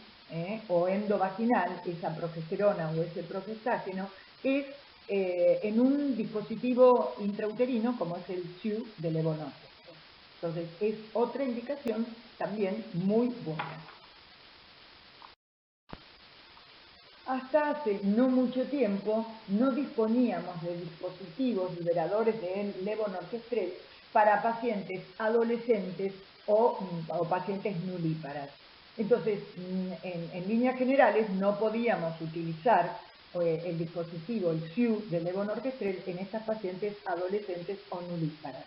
o endovaginal, esa progesterona o ese progestágeno, es en un dispositivo intrauterino como es el SIU de levonorgestrel. Entonces, es otra indicación también muy buena. Hasta hace no mucho tiempo no disponíamos de dispositivos liberadores de levonorgestrel para pacientes adolescentes o pacientes nulíparas. Entonces, en líneas generales no podíamos utilizar el dispositivo, el SIU de levonorgestrel en estas pacientes adolescentes o nulíparas.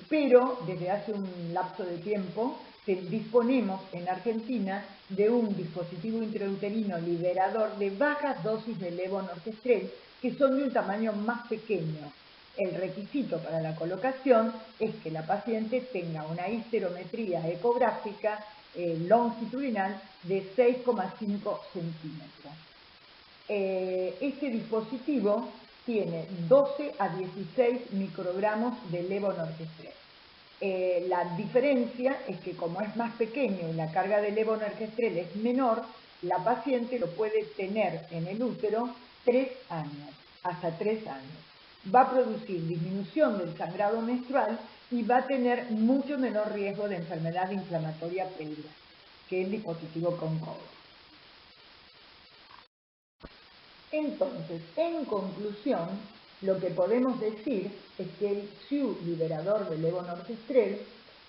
Pero desde hace un lapso de tiempo disponemos en Argentina de un dispositivo intrauterino liberador de bajas dosis de levonorgestrel que son de un tamaño más pequeño. El requisito para la colocación es que la paciente tenga una histerometría ecográfica longitudinal de 6,5 centímetros. Este dispositivo tiene 12 a 16 microgramos de levonorgestrel. La diferencia es que como es más pequeño y la carga de levonorgestrel es menor, la paciente lo puede tener en el útero 3 años, hasta 3 años. Va a producir disminución del sangrado menstrual y va a tener mucho menor riesgo de enfermedad inflamatoria previa que el dispositivo con cobre. Entonces, en conclusión, lo que podemos decir es que el SIU liberador de levonorgestrel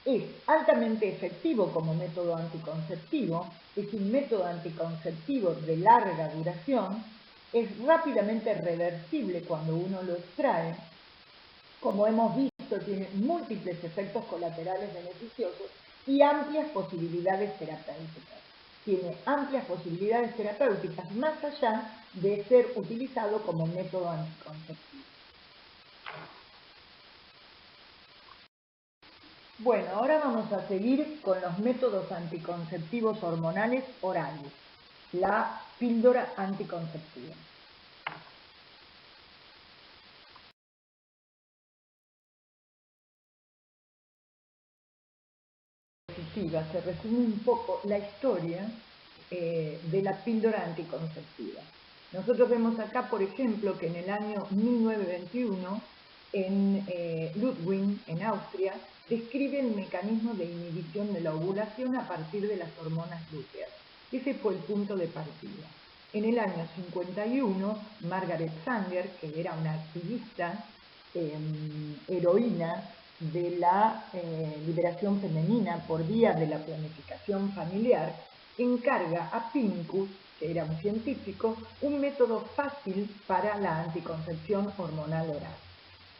es altamente efectivo como método anticonceptivo, es un método anticonceptivo de larga duración, es rápidamente reversible cuando uno lo extrae, como hemos visto tiene múltiples efectos colaterales beneficiosos y amplias posibilidades terapéuticas. Tiene amplias posibilidades terapéuticas más allá de ser utilizado como método anticonceptivo. Bueno, ahora vamos a seguir con los métodos anticonceptivos hormonales orales, la píldora anticonceptiva. Se resume un poco la historia de la píldora anticonceptiva. Nosotros vemos acá, por ejemplo, que en el año 1921, en Ludwig, en Austria, describe el mecanismo de inhibición de la ovulación a partir de las hormonas lúteas. Ese fue el punto de partida. En el año 51, Margaret Sanger, que era una activista heroína de la liberación femenina por vía de la planificación familiar, encarga a Pincus, que era un científico, un método fácil para la anticoncepción hormonal oral.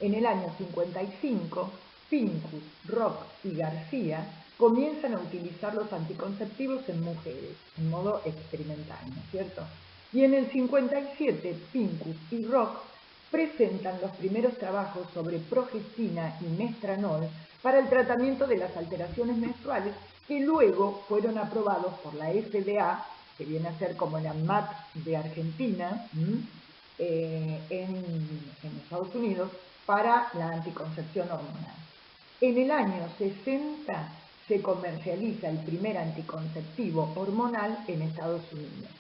En el año 55, Pincus, Rock y García comienzan a utilizar los anticonceptivos en mujeres, en modo experimental, ¿no es cierto? Y en el 57, Pincus y Rock presentan los primeros trabajos sobre progestina y mestranol para el tratamiento de las alteraciones menstruales que luego fueron aprobados por la FDA, que viene a ser como la MAT de Argentina, en Estados Unidos, para la anticoncepción hormonal. En el año 60 se comercializa el primer anticonceptivo hormonal en Estados Unidos.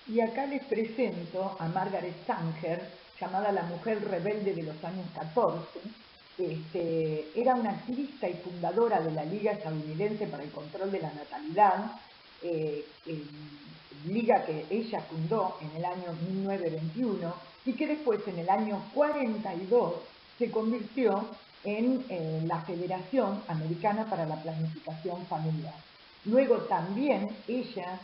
Y acá les presento a Margaret Sanger, llamada la mujer rebelde de los años 14. Era una activista y fundadora de la Liga Estadounidense para el Control de la Natalidad, liga que ella fundó en el año 1921 y que después en el año 42 se convirtió en la Federación Americana para la Planificación Familiar. Luego también ella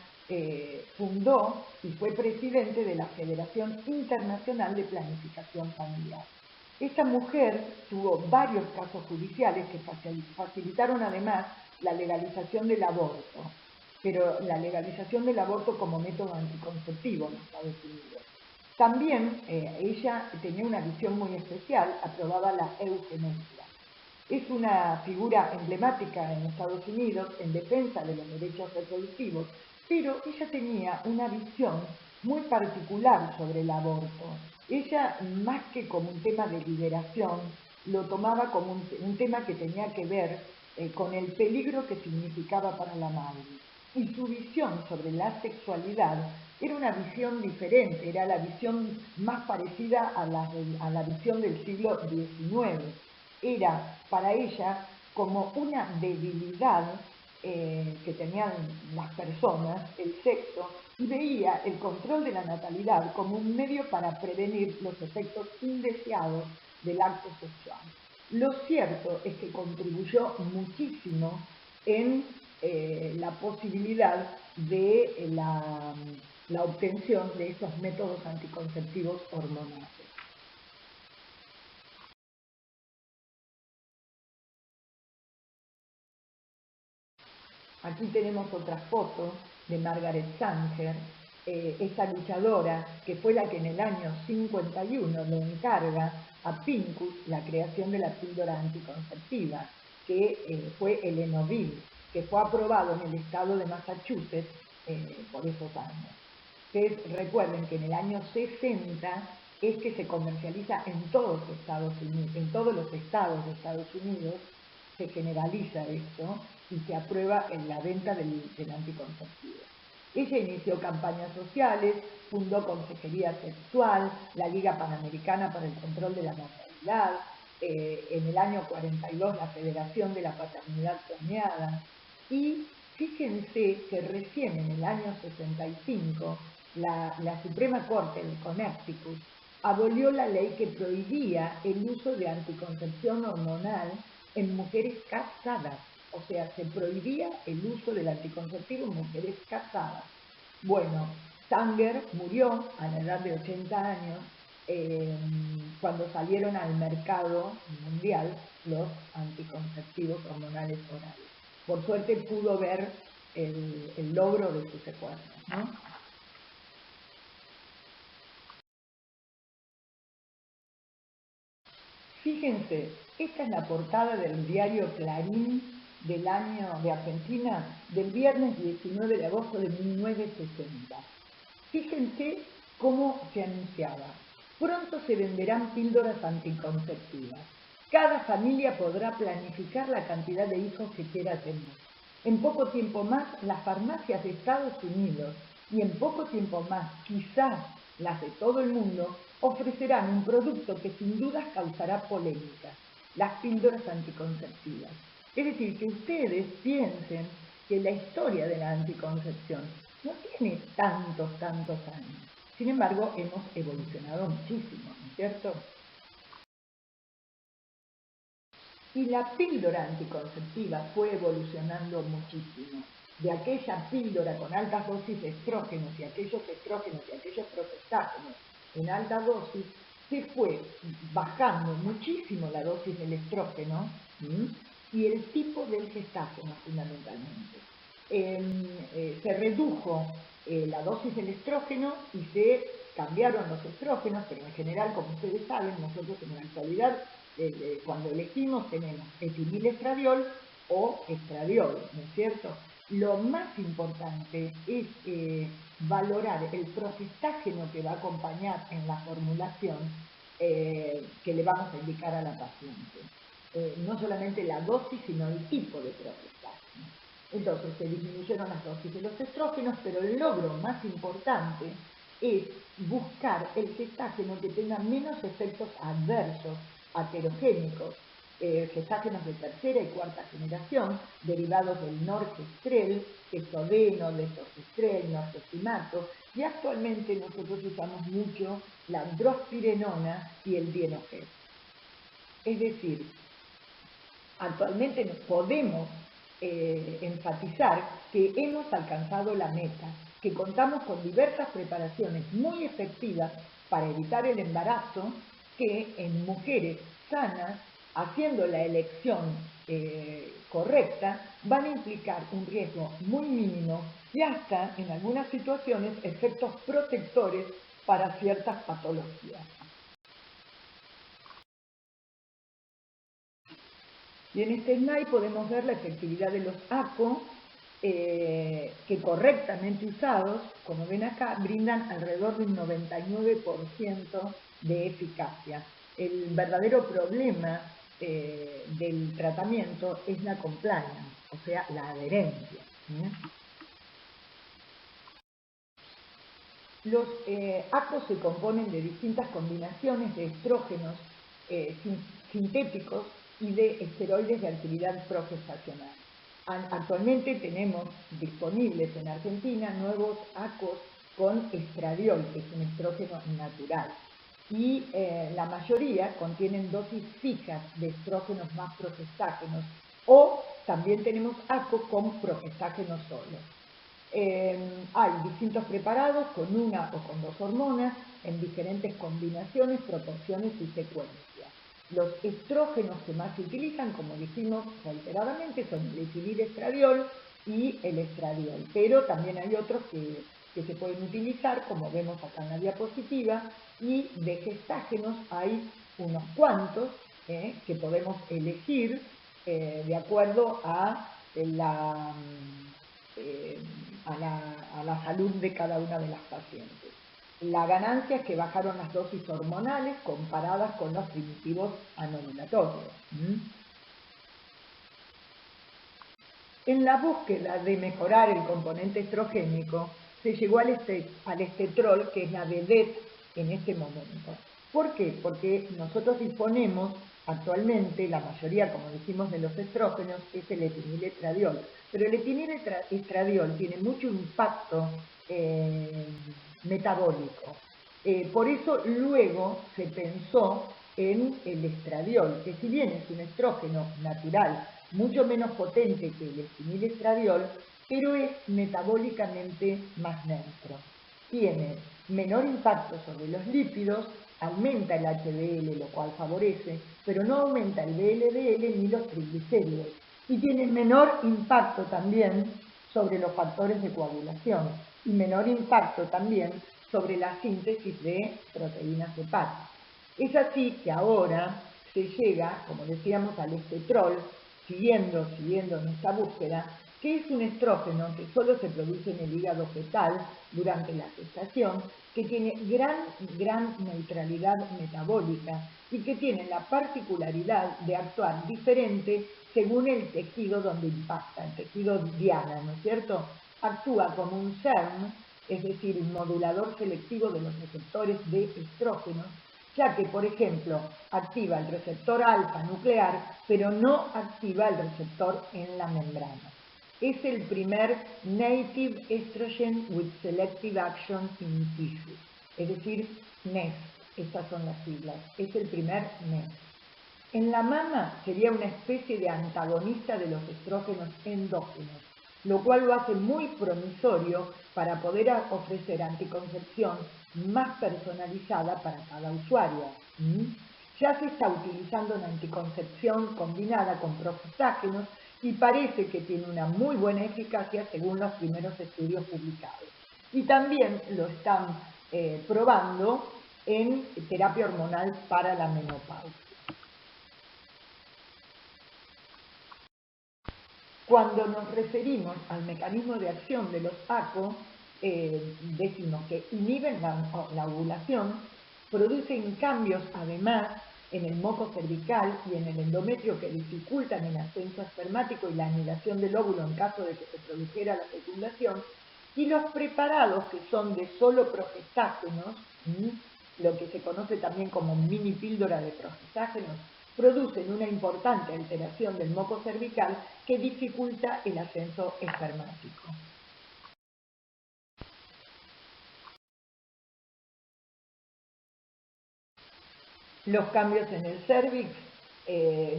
fundó y fue presidente de la Federación Internacional de Planificación Familiar. Esta mujer tuvo varios casos judiciales que facilitaron además la legalización del aborto, pero la legalización del aborto como método anticonceptivo en Estados Unidos. También ella tenía una visión muy especial, aprobaba la eugenesia. Es una figura emblemática en Estados Unidos en defensa de los derechos reproductivos, pero ella tenía una visión muy particular sobre el aborto. Ella, más que como un tema de liberación, lo tomaba como un tema que tenía que ver con el peligro que significaba para la madre. Y su visión sobre la sexualidad era una visión diferente, era la visión más parecida a la visión del siglo XIX. Era para ella como una debilidad que tenían las personas, el sexo, y veía el control de la natalidad como un medio para prevenir los efectos indeseados del acto sexual. Lo cierto es que contribuyó muchísimo en la posibilidad de la obtención de estos métodos anticonceptivos hormonales. Aquí tenemos otra foto de Margaret Sanger, esa luchadora que fue la que en el año 51 le encarga a Pincus la creación de la píldora anticonceptiva, que fue el Enovil, que fue aprobado en el estado de Massachusetts por esos años. Ustedes recuerden que en el año 60 es que se comercializa en todos Estados Unidos, en todos los estados de Estados Unidos, se generaliza esto y se aprueba en la venta del anticonceptivo. Ella inició campañas sociales, fundó Consejería Sexual, la Liga Panamericana para el Control de la Natalidad, en el año 42 la Federación de la Paternidad Planeada, y fíjense que recién en el año 65 la Suprema Corte de Connecticut abolió la ley que prohibía el uso de anticoncepción hormonal en mujeres casadas. O sea, se prohibía el uso del anticonceptivo en mujeres casadas. Bueno, Sanger murió a la edad de 80 años cuando salieron al mercado mundial los anticonceptivos hormonales orales. Por suerte pudo ver el logro de sus esfuerzos, ¿no? Fíjense, esta es la portada del diario Clarín del año de Argentina del viernes 19 de agosto de 1960. Fíjense cómo se anunciaba. Pronto se venderán píldoras anticonceptivas. Cada familia podrá planificar la cantidad de hijos que quiera tener. En poco tiempo más, las farmacias de Estados Unidos y en poco tiempo más, quizás las de todo el mundo, ofrecerán un producto que sin dudas causará polémica, las píldoras anticonceptivas. Es decir, que ustedes piensen que la historia de la anticoncepción no tiene tantos años. Sin embargo, hemos evolucionado muchísimo, ¿no es cierto? Y la píldora anticonceptiva fue evolucionando muchísimo. De aquella píldora con altas dosis de estrógenos y aquellos progestágenos en alta dosis, se fue bajando muchísimo la dosis del estrógeno y el tipo del gestágeno fundamentalmente. Se redujo la dosis del estrógeno y se cambiaron los estrógenos, pero en general, como ustedes saben, nosotros en la actualidad, cuando elegimos, tenemos etinilestradiol o estradiol, ¿no es cierto? Lo más importante es valorar el progestágeno que va a acompañar en la formulación que le vamos a indicar a la paciente. No solamente la dosis, sino el tipo de progestágeno. Entonces se disminuyeron las dosis de los estrógenos, pero el logro más importante es buscar el gestágeno que tenga menos efectos adversos, aterogénicos, gestágenos de tercera y cuarta generación, derivados del norgestrel, estodeno, desogestrel, norgestimato, y actualmente nosotros usamos mucho la drospirenona y el dienogel. Es decir, actualmente podemos enfatizar que hemos alcanzado la meta, que contamos con diversas preparaciones muy efectivas para evitar el embarazo, que en mujeres sanas, haciendo la elección correcta, van a implicar un riesgo muy mínimo y hasta, en algunas situaciones, efectos protectores para ciertas patologías. Y en este slide podemos ver la efectividad de los ACO, que correctamente usados, como ven acá, brindan alrededor de un 99% de eficacia. El verdadero problema del tratamiento es la compliance, o sea, la adherencia. Los ACO se componen de distintas combinaciones de estrógenos sintéticos y de esteroides de actividad progestacional. Actualmente tenemos disponibles en Argentina nuevos ACOs con estradiol, que es un estrógeno natural, y la mayoría contienen dosis fijas de estrógenos más progestágenos, o también tenemos ACO con progestágenos solo. Hay distintos preparados con una o con dos hormonas en diferentes combinaciones, proporciones y secuencias. Los estrógenos que más se utilizan, como dijimos reiteradamente, son el etinilestradiol y el estradiol, pero también hay otros que se pueden utilizar, como vemos acá en la diapositiva, y de gestágenos hay unos cuantos que podemos elegir de acuerdo a la salud de cada una de las pacientes. La ganancia es que bajaron las dosis hormonales comparadas con los primitivos anovulatorios. En la búsqueda de mejorar el componente estrogénico, se llegó al estetrol, que es la vedette en este momento. ¿Por qué? Porque nosotros disponemos actualmente, la mayoría, como decimos, de los estrógenos es el etiniletradiol, pero el etiniletradiol tiene mucho impacto metabólico. Por eso luego se pensó en el estradiol, que si bien es un estrógeno natural, mucho menos potente que el etiniletradiol, pero es metabólicamente más neutro. Tiene menor impacto sobre los lípidos, aumenta el HDL, lo cual favorece, pero no aumenta el VLDL ni los triglicéridos. Y tiene menor impacto también sobre los factores de coagulación y menor impacto también sobre la síntesis de proteínas hepáticas. Es así que ahora se llega, como decíamos, al estetrol, siguiendo nuestra búsqueda, que es un estrógeno que solo se produce en el hígado fetal durante la gestación, que tiene gran neutralidad metabólica y que tiene la particularidad de actuar diferente según el tejido donde impacta, el tejido diana, ¿no es cierto? Actúa como un SERM, es decir, un modulador selectivo de los receptores de estrógenos, ya que, por ejemplo, activa el receptor alfa nuclear, pero no activa el receptor en la membrana. Es el primer Native Estrogen with Selective Action in Tissue, es decir, NEST, estas son las siglas, es el primer NEST. En la mama sería una especie de antagonista de los estrógenos endógenos, lo cual lo hace muy promisorio para poder ofrecer anticoncepción más personalizada para cada usuario. Ya se está utilizando una anticoncepción combinada con progestágenos y parece que tiene una muy buena eficacia según los primeros estudios publicados. Y también lo están probando en terapia hormonal para la menopausia. Cuando nos referimos al mecanismo de acción de los ACO, decimos que inhiben la ovulación, producen cambios además en el moco cervical y en el endometrio que dificultan el ascenso espermático y la anidación del óvulo en caso de que se produjera la fecundación, y los preparados que son de solo progestágenos, lo que se conoce también como mini píldora de progestágenos, producen una importante alteración del moco cervical que dificulta el ascenso espermático. Los cambios en el cérvix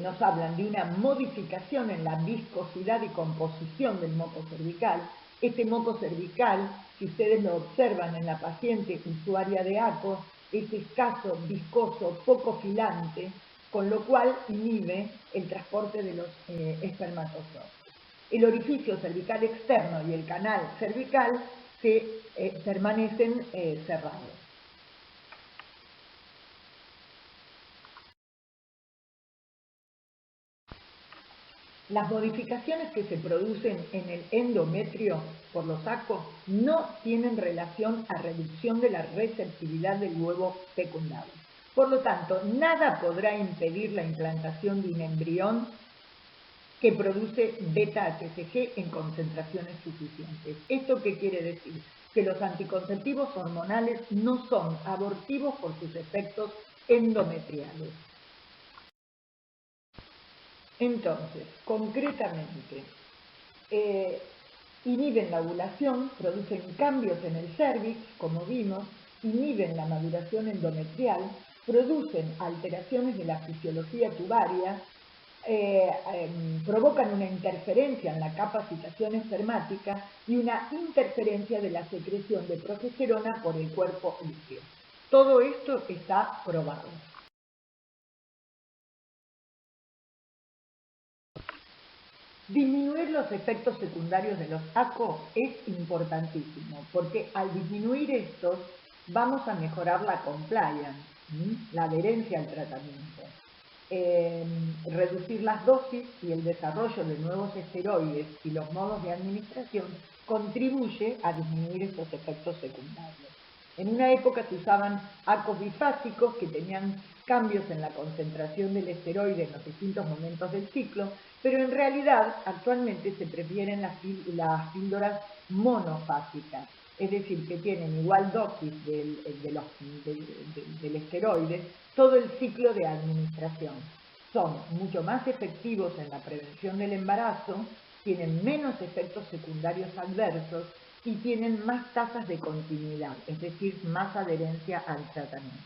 nos hablan de una modificación en la viscosidad y composición del moco cervical. Este moco cervical, si ustedes lo observan en la paciente usuaria de ACO, es escaso, viscoso, poco filante, con lo cual inhibe el transporte de los espermatozoides. El orificio cervical externo y el canal cervical permanecen cerrados. Las modificaciones que se producen en el endometrio por los ACO no tienen relación a reducción de la receptividad del huevo fecundado. Por lo tanto, nada podrá impedir la implantación de un embrión que produce beta-HCG en concentraciones suficientes. ¿Esto qué quiere decir? Que los anticonceptivos hormonales no son abortivos por sus efectos endometriales. Entonces, concretamente, inhiben la ovulación, producen cambios en el cérvix, como vimos, inhiben la maduración endometrial, producen alteraciones de la fisiología tubaria, provocan una interferencia en la capacitación espermática y una interferencia de la secreción de progesterona por el cuerpo líquido. Todo esto está probado. Disminuir los efectos secundarios de los ACO es importantísimo, porque al disminuir estos vamos a mejorar la compliance, la adherencia al tratamiento. Reducir las dosis y el desarrollo de nuevos esteroides y los modos de administración contribuye a disminuir estos efectos secundarios. En una época se usaban ACOs bifásicos que tenían cambios en la concentración del esteroide en los distintos momentos del ciclo, pero en realidad actualmente se prefieren las píldoras monofásicas, es decir, que tienen igual dosis del esteroide todo el ciclo de administración. Son mucho más efectivos en la prevención del embarazo, tienen menos efectos secundarios adversos y tienen más tasas de continuidad, es decir, más adherencia al tratamiento.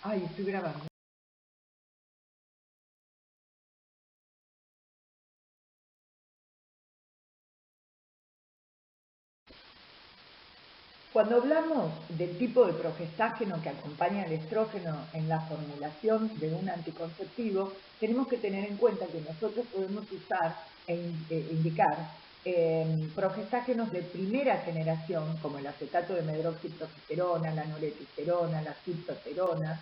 Ay, estoy grabando. Cuando hablamos del tipo de progestágeno que acompaña al estrógeno en la formulación de un anticonceptivo, tenemos que tener en cuenta que nosotros podemos usar indicar progestágenos de primera generación, como el acetato de medroxiprogesterona, la norepinefrina, la ciptosterona,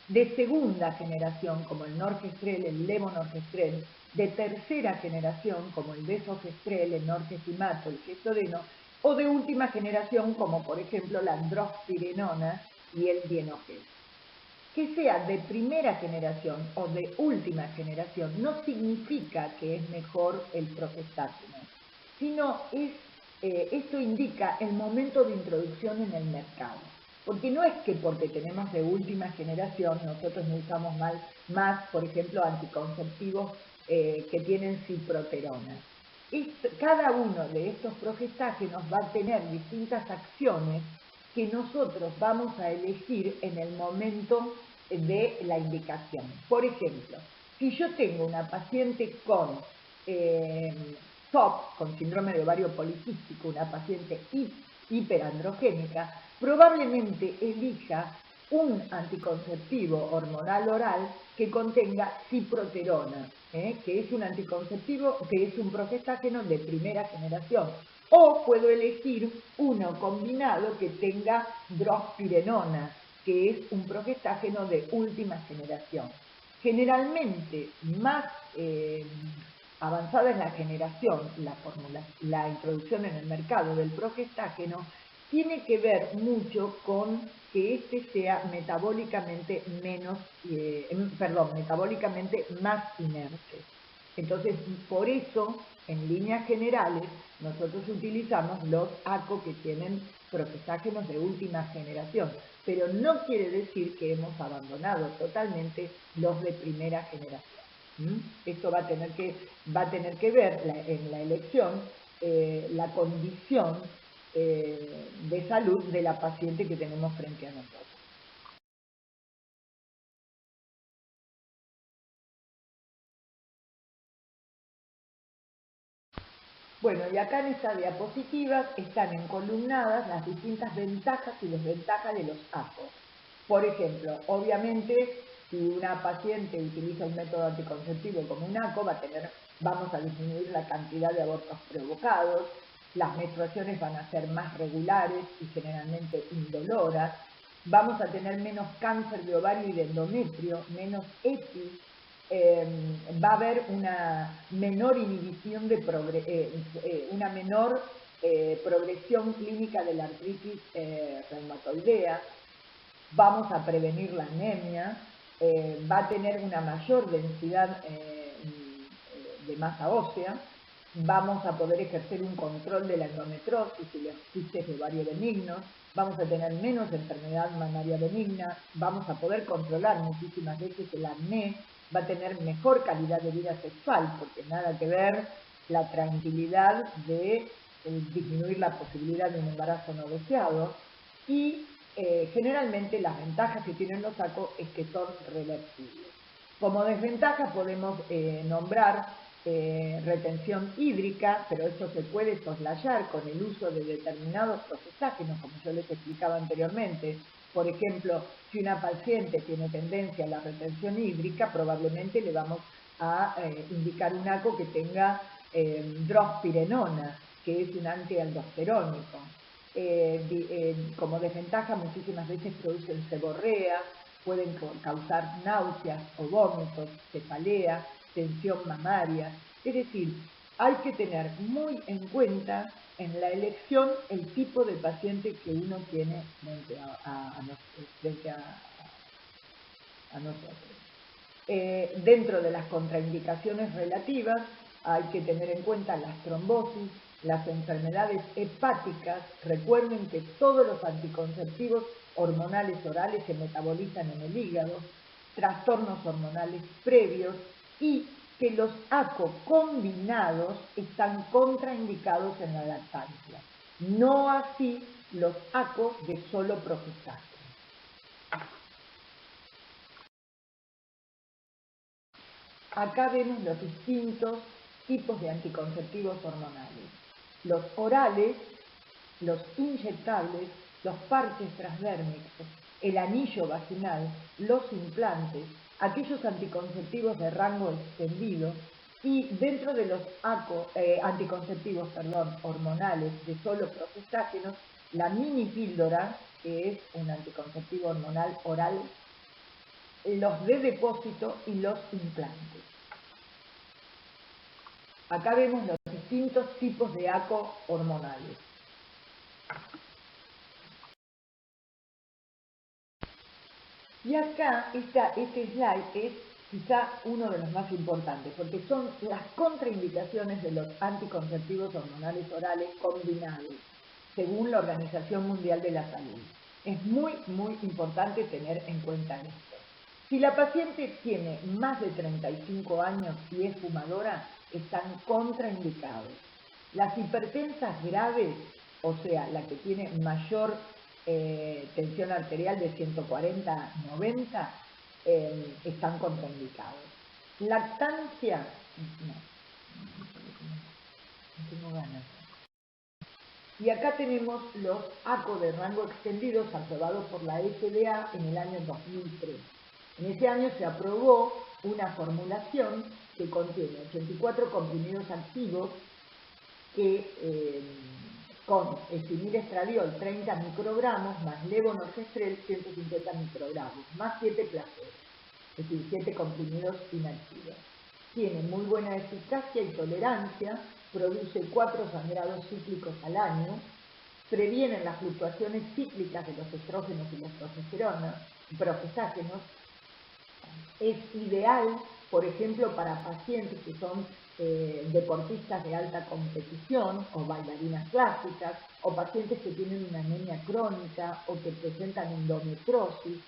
de segunda generación, como el norgestrel, el levonorgestrel, de tercera generación, como el desogestrel, el norgesimato, el gestodeno, o de última generación, como por ejemplo la androspirenona y el dienogel. Que sea de primera generación o de última generación no significa que es mejor el progestágeno, sino esto indica el momento de introducción en el mercado. Porque no es que porque tenemos de última generación nosotros no usamos más, por ejemplo, anticonceptivos que tienen ciproterona. Cada uno de estos progestágenos va a tener distintas acciones que nosotros vamos a elegir en el momento de la indicación. Por ejemplo, si yo tengo una paciente con SOP, con síndrome de ovario poliquístico, una paciente hiperandrogénica, probablemente elija un anticonceptivo hormonal oral que contenga ciproterona, que es un anticonceptivo, que es un progestágeno de primera generación. O puedo elegir uno combinado que tenga drospirenona, que es un progestágeno de última generación. Generalmente, más avanzada en la generación, la introducción en el mercado del progestágeno, tiene que ver mucho con que este sea metabólicamente metabólicamente más inerte. Entonces, por eso, en líneas generales, nosotros utilizamos los ACO que tienen progestágenos de última generación, pero no quiere decir que hemos abandonado totalmente los de primera generación. Esto va a tener que ver en la elección la condición de salud de la paciente que tenemos frente a nosotros. Bueno, y acá en esta diapositiva están encolumnadas las distintas ventajas y desventajas de los ACO. Por ejemplo, obviamente, si una paciente utiliza un método anticonceptivo como un ACO, vamos a disminuir la cantidad de abortos provocados, las menstruaciones van a ser más regulares y generalmente indoloras, vamos a tener menos cáncer de ovario y de endometrio, menos EPI, va a haber una menor inhibición una menor progresión clínica de la artritis reumatoidea, vamos a prevenir la anemia, va a tener una mayor densidad de masa ósea, vamos a poder ejercer un control de la endometriosis y los quistes de ovario benignos, vamos a tener menos enfermedad mamaria benigna, vamos a poder controlar muchísimas veces el acné, va a tener mejor calidad de vida sexual, porque nada que ver la tranquilidad de disminuir la posibilidad de un embarazo no deseado, y generalmente las ventajas que tienen los ACO es que son reversibles. Como desventaja podemos nombrar retención hídrica, pero esto se puede soslayar con el uso de determinados progestágenos, como yo les explicaba anteriormente. Por ejemplo, si una paciente tiene tendencia a la retención hídrica, probablemente le vamos a indicar un ACO que tenga drospirenona, que es un antialdosterónico. Como desventaja muchísimas veces producen seborrea, pueden causar náuseas o vómitos, cefalea, tensión mamaria. Es decir, hay que tener muy en cuenta en la elección el tipo de paciente que uno tiene frente a nosotros. Dentro de las contraindicaciones relativas hay que tener en cuenta las trombosis, las enfermedades hepáticas. Recuerden que todos los anticonceptivos hormonales orales se metabolizan en el hígado, trastornos hormonales previos y que los ACO combinados están contraindicados en la lactancia, no así los ACO de solo progestágeno. Acá vemos los distintos tipos de anticonceptivos hormonales. Los orales, los inyectables, los parches transdérmicos, el anillo vaginal, los implantes, aquellos anticonceptivos de rango extendido y dentro de los anticonceptivos hormonales de solo progestágenos, la mini píldora, que es un anticonceptivo hormonal oral, los de depósito y los implantes. Acá vemos los distintos tipos de ACO hormonales. Y acá, este slide es quizá uno de los más importantes, porque son las contraindicaciones de los anticonceptivos hormonales orales combinados, según la Organización Mundial de la Salud. Es muy, muy importante tener en cuenta esto. Si la paciente tiene más de 35 años y es fumadora, están contraindicados. Las hipertensas graves, o sea, la que tiene mayor tensión arterial de 140-90, están contraindicados. Lactancia, no tengo ganas. Y acá tenemos los ACO de rango extendido aprobados por la FDA en el año 2003. En ese año se aprobó una formulación que contiene 84 comprimidos activos que con estimil-estradiol 30 microgramos más levonorgestrel 150 microgramos más 7 placeros, es decir, 7 comprimidos inactivos. Tiene muy buena eficacia y tolerancia, produce 4 sangrados cíclicos al año, previenen las fluctuaciones cíclicas de los estrógenos y las progestágenos. Es ideal, por ejemplo, para pacientes que son deportistas de alta competición o bailarinas clásicas o pacientes que tienen una anemia crónica o que presentan endometriosis.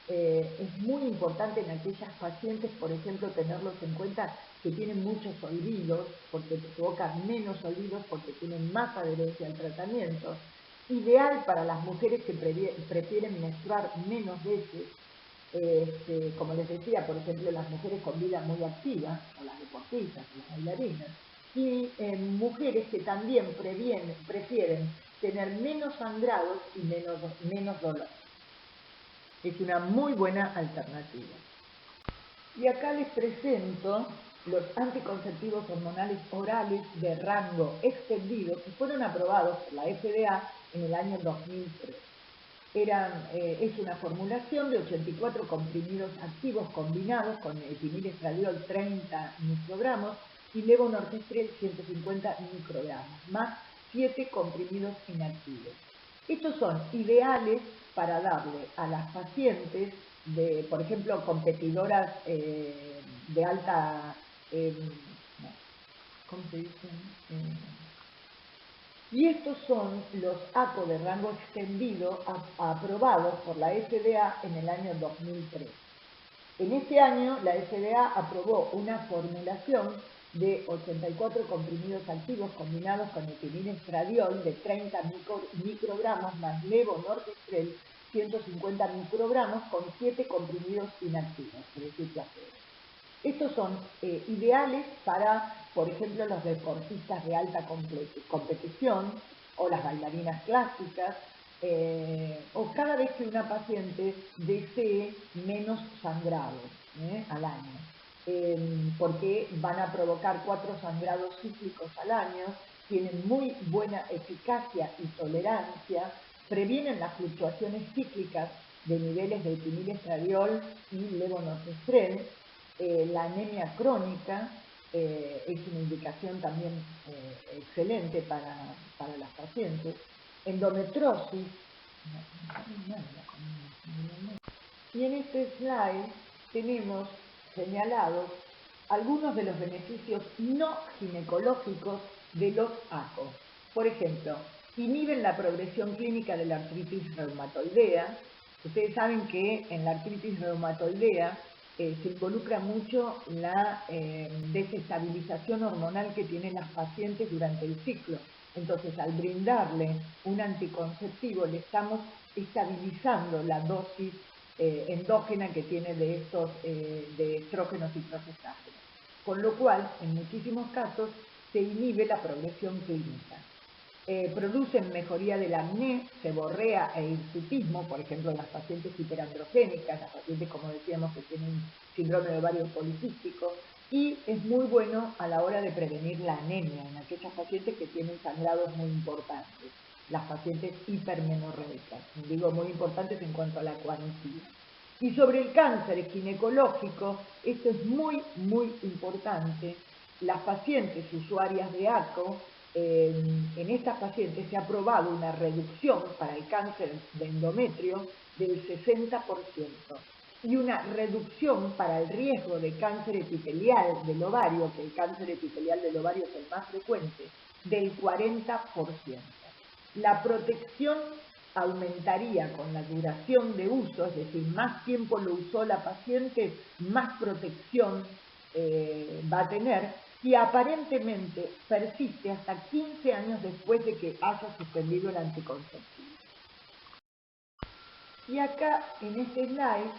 Es muy importante en aquellas pacientes, por ejemplo, tenerlos en cuenta que tienen muchos olvidos, porque provocan menos olvidos porque tienen más adherencia al tratamiento. Ideal para las mujeres que prefieren menstruar menos veces, como les decía, por ejemplo, las mujeres con vida muy activa, o las deportistas, o las bailarinas, y mujeres que también prefieren tener menos sangrados y menos dolor. Es una muy buena alternativa. Y acá les presento los anticonceptivos hormonales orales de rango extendido que fueron aprobados por la FDA en el año 2003. Es una formulación de 84 comprimidos activos combinados con estimil-estradiol 30 microgramos y levonorgestrel 150 microgramos, más 7 comprimidos inactivos. Estos son ideales para darle a las pacientes, por ejemplo, competidoras de alta, ¿cómo se dice? Y estos son los ACO de rango extendido aprobados por la FDA en el año 2003. En este año la FDA aprobó una formulación de 84 comprimidos activos combinados con estimil-estradiol de 30 microgramos más levonorgestrel 150 microgramos con 7 comprimidos inactivos, es decir, placebo. Estos son ideales para, por ejemplo, los deportistas de alta competición o las bailarinas clásicas o cada vez que una paciente desee menos sangrados al año, porque van a provocar 4 sangrados cíclicos al año, tienen muy buena eficacia y tolerancia, previenen las fluctuaciones cíclicas de niveles de estimil-estradiol y levonorgestrel, la anemia crónica, es una indicación también excelente para las pacientes. Endometriosis. Y en este slide tenemos señalados algunos de los beneficios no ginecológicos de los ACO. Por ejemplo, inhiben la progresión clínica de la artritis reumatoidea. Ustedes saben que en la artritis reumatoidea se involucra mucho la desestabilización hormonal que tienen las pacientes durante el ciclo. Entonces, al brindarle un anticonceptivo, le estamos estabilizando la dosis endógena que tiene de estos de estrógenos y progestágenos. Con lo cual, en muchísimos casos, se inhibe la progresión clínica. Producen mejoría del acné, seborrea e hirsutismo, por ejemplo, en las pacientes hiperandrogénicas, las pacientes, como decíamos, que tienen síndrome de ovario policístico, y es muy bueno a la hora de prevenir la anemia en aquellas pacientes que tienen sangrados muy importantes, las pacientes hipermenorreicas, digo muy importantes en cuanto a la cuantía. Y sobre el cáncer ginecológico, esto es muy, muy importante. Las pacientes usuarias de ACO, en estas pacientes se ha probado una reducción para el cáncer de endometrio del 60% y una reducción para el riesgo de cáncer epitelial del ovario, que el cáncer epitelial del ovario es el más frecuente, del 40%. La protección aumentaría con la duración de uso, es decir, más tiempo lo usó la paciente, más protección va a tener, y aparentemente persiste hasta 15 años después de que haya suspendido el anticonceptivo. Y acá, en este slide,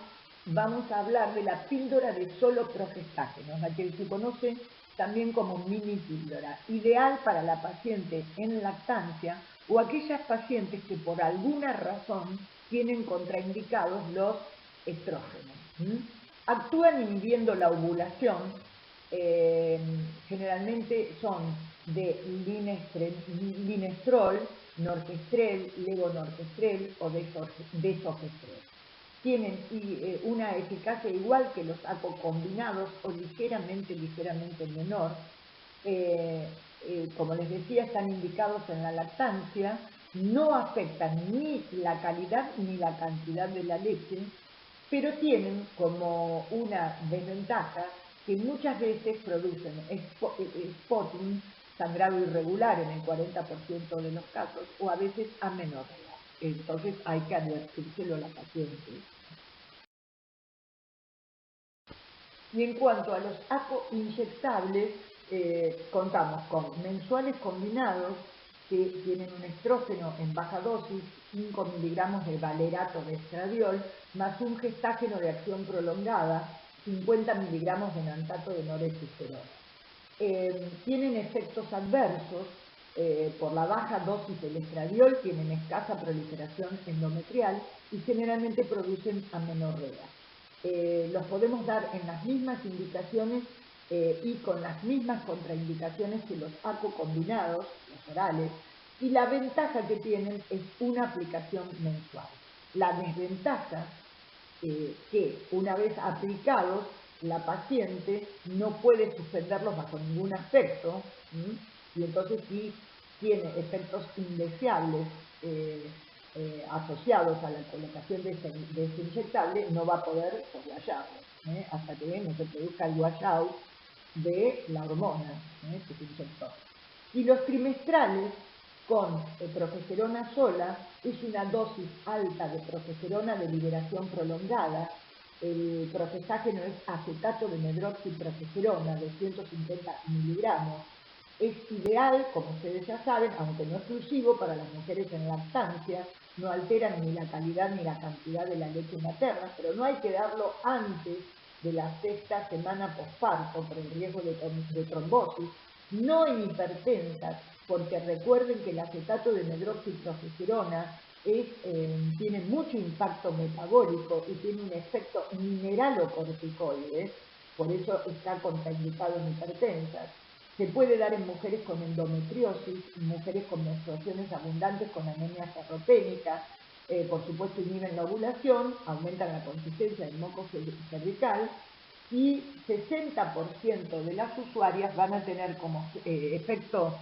vamos a hablar de la píldora de solo progestágenos, la que se conoce también como mini píldora, ideal para la paciente en lactancia o aquellas pacientes que por alguna razón tienen contraindicados los estrógenos. Actúan inhibiendo la ovulación, generalmente son de linestrol, norgestrel, levonorgestrel o desogestrel. Tienen una eficacia igual que los ACO combinados o ligeramente menor. Como les decía, están indicados en la lactancia, no afectan ni la calidad ni la cantidad de la leche, pero tienen como una desventaja que muchas veces producen spotting, sangrado irregular en el 40% de los casos, o a veces amenorrea. Entonces hay que advertírselo a la paciente. Y en cuanto a los ACO inyectables, contamos con mensuales combinados que tienen un estrógeno en baja dosis, 5 miligramos de valerato de estradiol, más un gestágeno de acción prolongada, 50 miligramos de nantato de norepinefrina. Tienen efectos adversos por la baja dosis del estradiol, tienen escasa proliferación endometrial y generalmente producen amenorrea. Los podemos dar en las mismas indicaciones y con las mismas contraindicaciones que los ACO combinados, los orales, y la ventaja que tienen es una aplicación mensual. La desventaja que una vez aplicados la paciente no puede suspenderlos bajo ningún aspecto, y entonces si tiene efectos indeseables asociados a la colocación de ese inyectable, no va a poder soslayarlo, hasta que no se produzca el washout de la hormona que se inyectó. Y los trimestrales con progesterona sola es una dosis alta de progesterona de liberación prolongada. El progestágeno es acetato de medroxiprogesterona, 250 miligramos. Es ideal, como ustedes ya saben, aunque no exclusivo, para las mujeres en lactancia. No alteran ni la calidad ni la cantidad de la leche materna, pero no hay que darlo antes de la 6ª semana posparto por el riesgo de trombosis. No en hipertensas, porque recuerden que el acetato de medroxiprogesterona tiene mucho impacto metabólico y tiene un efecto mineralocorticoide, por eso está contraindicado en hipertensas. Se puede dar en mujeres con endometriosis, mujeres con menstruaciones abundantes con anemia ferropénica, por supuesto inhiben la ovulación, aumentan la consistencia del moco cervical y 60% de las usuarias van a tener como efecto,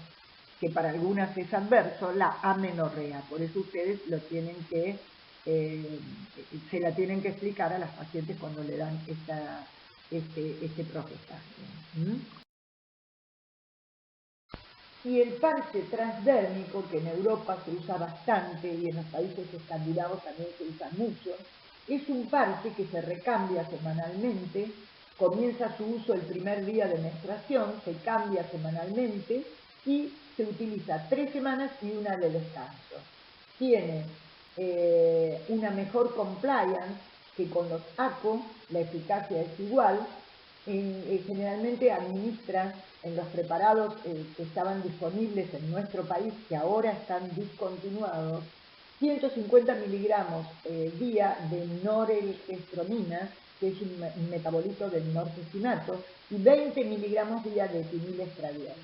que para algunas es adverso, la amenorrea. Por eso ustedes lo tienen que, se la tienen que explicar a las pacientes cuando le dan este progestario. Y el parche transdérmico, que en Europa se usa bastante y en los países escandinavos también se usa mucho, es un parche que se recambia semanalmente, comienza su uso el primer día de menstruación, se cambia semanalmente y se utiliza 3 semanas y una de descanso. Tiene una mejor compliance que con los ACO, la eficacia es igual. Generalmente administra en los preparados que estaban disponibles en nuestro país, que ahora están discontinuados, 150 miligramos día de norelgestromina, que es un metabolito del norgesinato, y 20 miligramos día de etinilestradiol.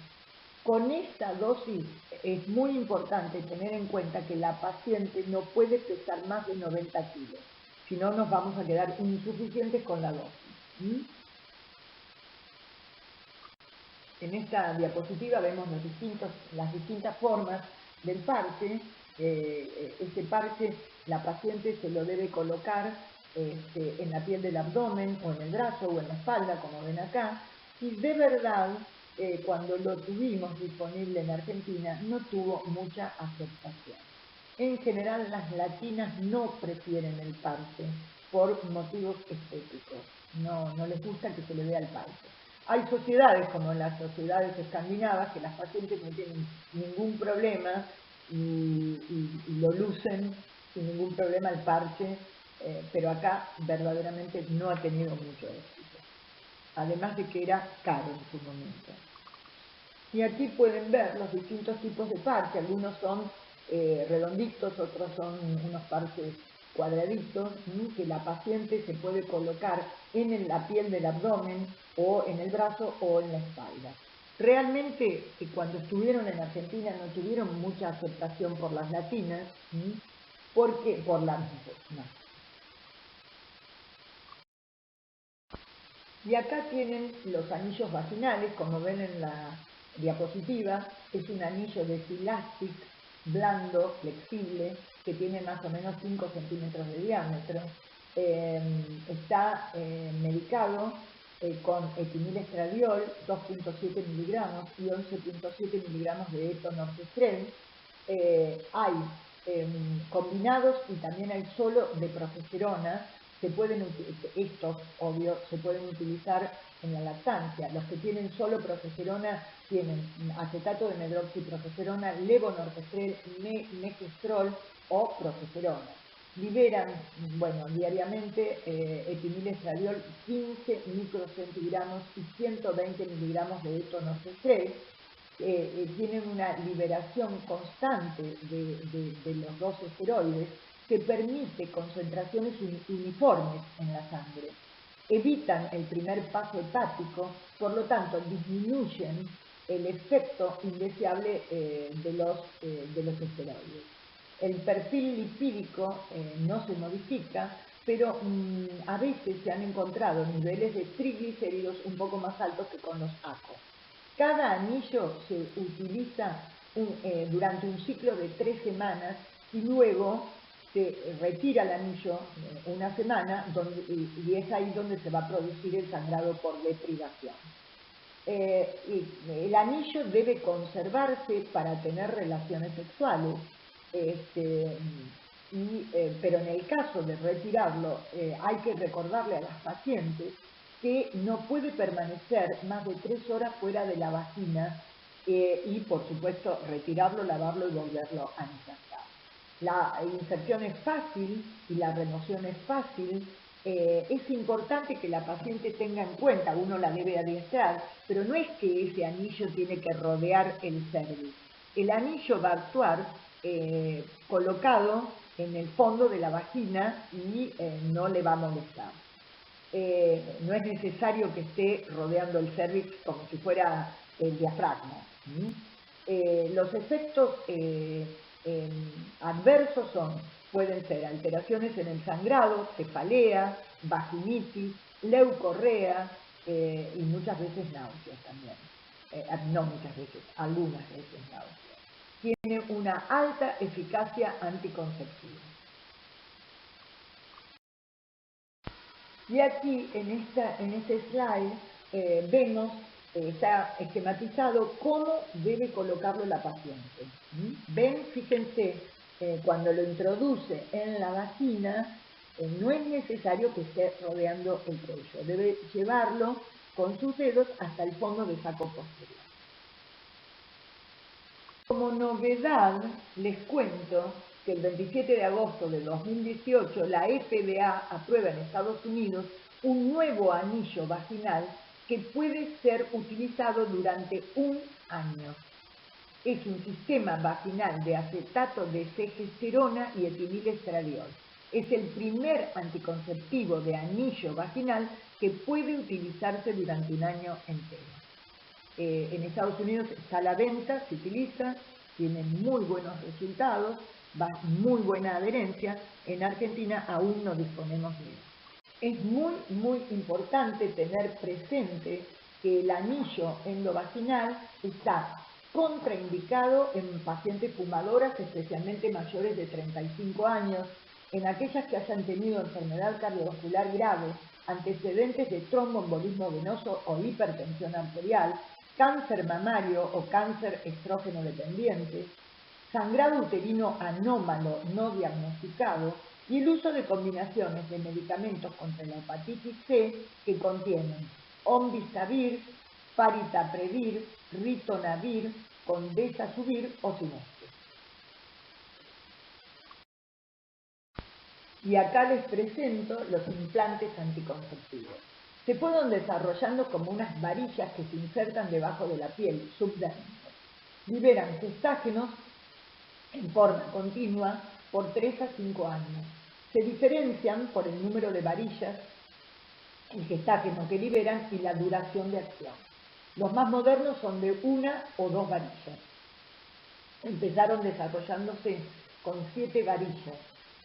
Con esta dosis es muy importante tener en cuenta que la paciente no puede pesar más de 90 kilos, si no nos vamos a quedar insuficientes con la dosis. En esta diapositiva vemos las distintas formas del parche. Este parche la paciente se lo debe colocar en la piel del abdomen o en el brazo o en la espalda, como ven acá. Y de verdad, cuando lo tuvimos disponible en Argentina, no tuvo mucha aceptación. En general, las latinas no prefieren el parche por motivos estéticos. No les gusta que se le vea el parche. Hay sociedades, como las sociedades escandinavas, que las pacientes no tienen ningún problema y lo lucen sin ningún problema el parche, pero acá verdaderamente no ha tenido mucho éxito. Además de que era caro en su momento. Y aquí pueden ver los distintos tipos de parche. Algunos son redonditos, otros son unos parches cuadraditos, que la paciente se puede colocar en la piel del abdomen o en el brazo o en la espalda. Realmente cuando estuvieron en Argentina no tuvieron mucha aceptación por las latinas, porque por la... No. Y acá tienen los anillos vaginales, como ven en la diapositiva, es un anillo de Silastic blando, flexible, que tiene más o menos 5 centímetros de diámetro. Está medicado con etinilestradiol, 2.7 miligramos y 11.7 miligramos de etonorgestrel. Hay combinados y también hay solo de progesterona. Estos, obvio, se pueden utilizar en la lactancia. Los que tienen solo progesterona tienen acetato de medroxiprogesterona, levonorgestrel, megestrol o progesterona. Liberan, diariamente etinilestradiol 15 microcentigramos y 120 miligramos de etonorgestrel. Tienen una liberación constante de los dos esteroides que permite concentraciones uniformes en la sangre. Evitan el primer paso hepático, por lo tanto disminuyen el efecto indeseable de los esteroides. El perfil lipídico no se modifica, pero a veces se han encontrado niveles de triglicéridos un poco más altos que con los ACO. Cada anillo se utiliza durante un ciclo de 3 semanas y luego se retira el anillo una semana y es ahí donde se va a producir el sangrado por deprivación. El anillo debe conservarse para tener relaciones sexuales, pero en el caso de retirarlo hay que recordarle a las pacientes que no puede permanecer más de 3 horas fuera de la vagina y por supuesto retirarlo, lavarlo y volverlo a insertar. La inserción es fácil y la remoción es fácil. Es importante que la paciente tenga en cuenta, uno la debe adiestrar, pero no es que ese anillo tiene que rodear el cervix. El anillo va a actuar colocado en el fondo de la vagina y no le va a molestar. No es necesario que esté rodeando el cervix como si fuera el diafragma. Los efectos adversos son, pueden ser alteraciones en el sangrado, cefalea, vaginitis, leucorrea y muchas veces náuseas también. No muchas veces, algunas veces náuseas. Tiene una alta eficacia anticonceptiva. Y aquí en este slide vemos, está esquematizado cómo debe colocarlo la paciente. Ven, fíjense, cuando lo introduce en la vagina, no es necesario que esté rodeando el cuello, debe llevarlo con sus dedos hasta el fondo del saco posterior. Como novedad, les cuento que el 27 de agosto de 2018 la FDA aprueba en Estados Unidos un nuevo anillo vaginal que puede ser utilizado durante un año. Es un sistema vaginal de acetato de testosterona y etinilestradiol. Es el primer anticonceptivo de anillo vaginal que puede utilizarse durante un año entero. En Estados Unidos está a la venta, se utiliza, tiene muy buenos resultados, muy buena adherencia. En Argentina aún no disponemos de él. Es muy importante tener presente que el anillo endovaginal está contraindicado en pacientes fumadoras, especialmente mayores de 35 años, en aquellas que hayan tenido enfermedad cardiovascular grave, antecedentes de tromboembolismo venoso o hipertensión arterial, cáncer mamario o cáncer estrógeno dependiente, sangrado uterino anómalo no diagnosticado y el uso de combinaciones de medicamentos contra la hepatitis C que contienen Ombistavir, Paritaprevir, Ritonavir, Condesasuvir o Sineste. Y acá les presento los implantes anticonceptivos. Se fueron desarrollando como unas varillas que se insertan debajo de la piel subdermis. Liberan gestágenos en forma continua por 3 a 5 años. Se diferencian por el número de varillas, el gestágeno que liberan y la duración de acción. Los más modernos son de 1 o 2 varillas. Empezaron desarrollándose con 7 varillas,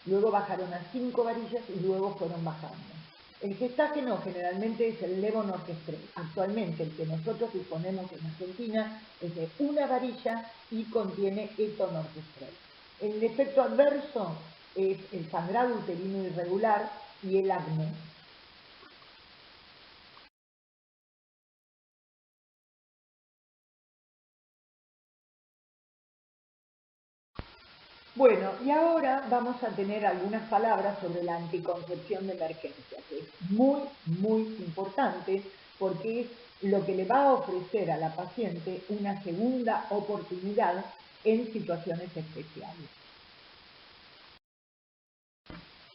luego bajaron a 5 varillas y luego fueron bajando. El gestágeno generalmente es el levonorgestrel. Actualmente el que nosotros disponemos en Argentina es de 1 varilla y contiene etonorgestrel. El efecto adverso es el sangrado uterino irregular y el acné. Bueno, y ahora vamos a tener algunas palabras sobre la anticoncepción de emergencia, que es muy importante porque es lo que le va a ofrecer a la paciente una segunda oportunidad en situaciones especiales.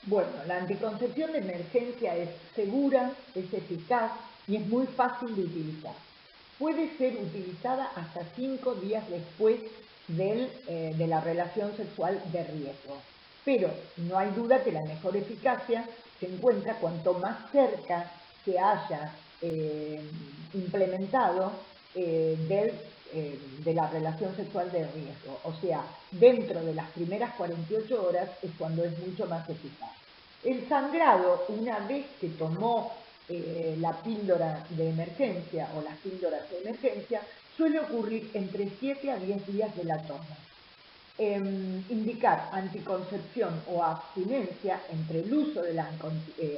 Bueno, la anticoncepción de emergencia es segura, es eficaz y es muy fácil de utilizar. Puede ser utilizada hasta 5 días después de la relación sexual de riesgo. Pero no hay duda que la mejor eficacia se encuentra cuanto más cerca se haya implementado de la relación sexual de riesgo. O sea, dentro de las primeras 48 horas es cuando es mucho más eficaz. El sangrado, una vez que tomó la píldora de emergencia o las píldoras de emergencia, suele ocurrir entre 7 a 10 días de la toma. Indicar anticoncepción o abstinencia entre el uso de la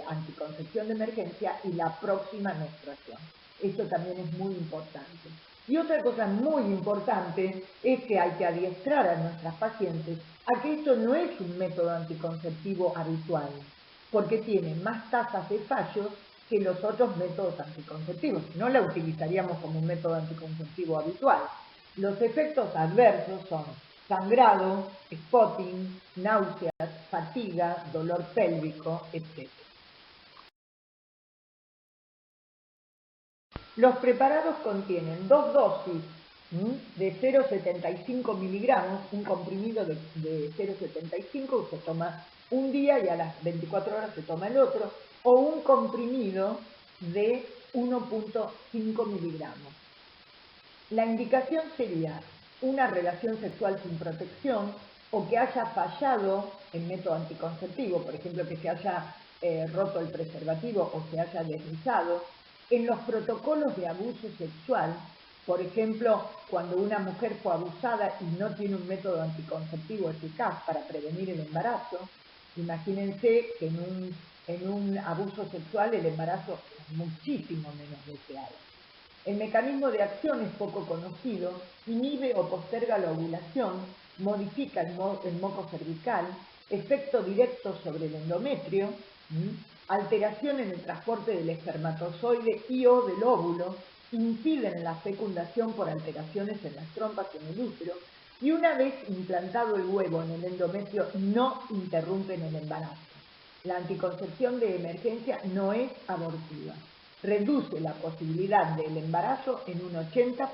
anticoncepción de emergencia y la próxima menstruación. Esto también es muy importante. Y otra cosa muy importante es que hay que adiestrar a nuestras pacientes a que esto no es un método anticonceptivo habitual, porque tiene más tasas de fallos que los otros métodos anticonceptivos. No la utilizaríamos como un método anticonceptivo habitual. Los efectos adversos son sangrado, spotting, náuseas, fatiga, dolor pélvico, etc. Los preparados contienen 2 dosis de 0,75 miligramos, un comprimido de 0,75 se toma un día y a las 24 horas se toma el otro, o un comprimido de 1,5 miligramos. La indicación sería una relación sexual sin protección, o que haya fallado el método anticonceptivo, por ejemplo, que se haya roto el preservativo o se haya deslizado, en los protocolos de abuso sexual, por ejemplo, cuando una mujer fue abusada y no tiene un método anticonceptivo eficaz para prevenir el embarazo, imagínense que en un abuso sexual el embarazo es muchísimo menos deseado. El mecanismo de acción es poco conocido, inhibe o posterga la ovulación, modifica el moco cervical, efecto directo sobre el endometrio, alteración en el transporte del espermatozoide y o del óvulo, impiden la fecundación por alteraciones en las trompas y en el útero, y una vez implantado el huevo en el endometrio no interrumpen el embarazo. La anticoncepción de emergencia no es abortiva. Reduce la posibilidad del embarazo en un 80%.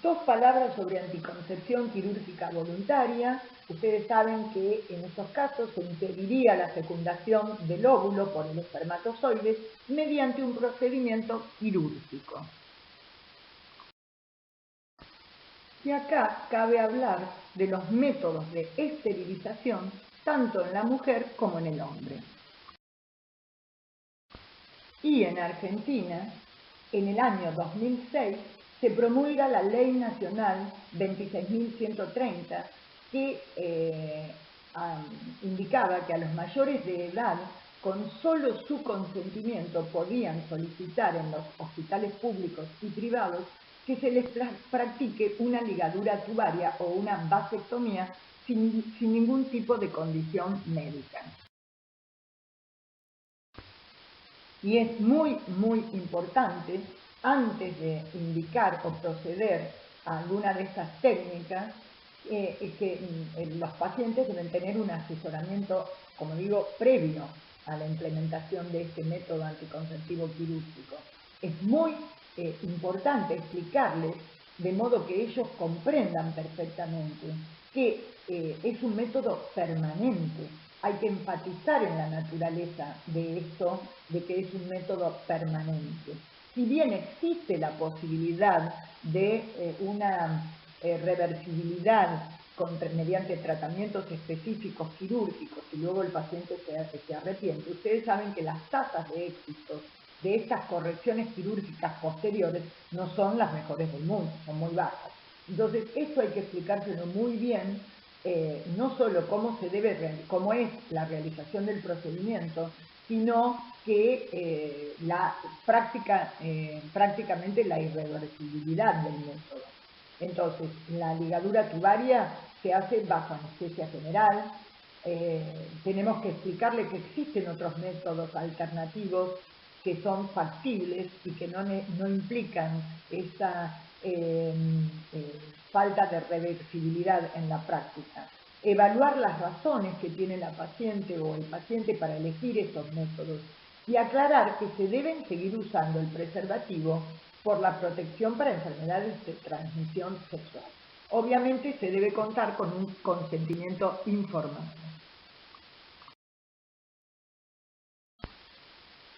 Dos palabras sobre anticoncepción quirúrgica voluntaria. Ustedes saben que en estos casos se impediría la fecundación del óvulo por el espermatozoide mediante un procedimiento quirúrgico. Y acá cabe hablar de los métodos de esterilización tanto en la mujer como en el hombre. Y en Argentina, en el año 2006, se promulga la Ley Nacional 26.130 que indicaba que a los mayores de edad, con solo su consentimiento, podían solicitar en los hospitales públicos y privados que se les practique una ligadura tubaria o una vasectomía sin ningún tipo de condición médica. Y es muy, muy importante, antes de indicar o proceder a alguna de estas técnicas, que los pacientes deben tener un asesoramiento, como digo, previo a la implementación de este método anticonceptivo quirúrgico. Es muy importante explicarles de modo que ellos comprendan perfectamente que es un método permanente. Hay que enfatizar en la naturaleza de esto, de que es un método permanente. Si bien existe la posibilidad de una reversibilidad mediante tratamientos específicos quirúrgicos y luego el paciente se arrepiente, ustedes saben que las tasas de éxito de estas correcciones quirúrgicas posteriores no son las mejores del mundo, son muy bajas. Entonces, esto hay que explicárselo muy bien, no solo cómo es la realización del procedimiento, sino que prácticamente la irreversibilidad del método. Entonces, la ligadura tubaria se hace bajo anestesia general. Tenemos que explicarle que existen otros métodos alternativos que son factibles y que no implican esa falta de reversibilidad en la práctica. Evaluar las razones que tiene la paciente o el paciente para elegir estos métodos y aclarar que se deben seguir usando el preservativo por la protección para enfermedades de transmisión sexual. Obviamente se debe contar con un consentimiento informado.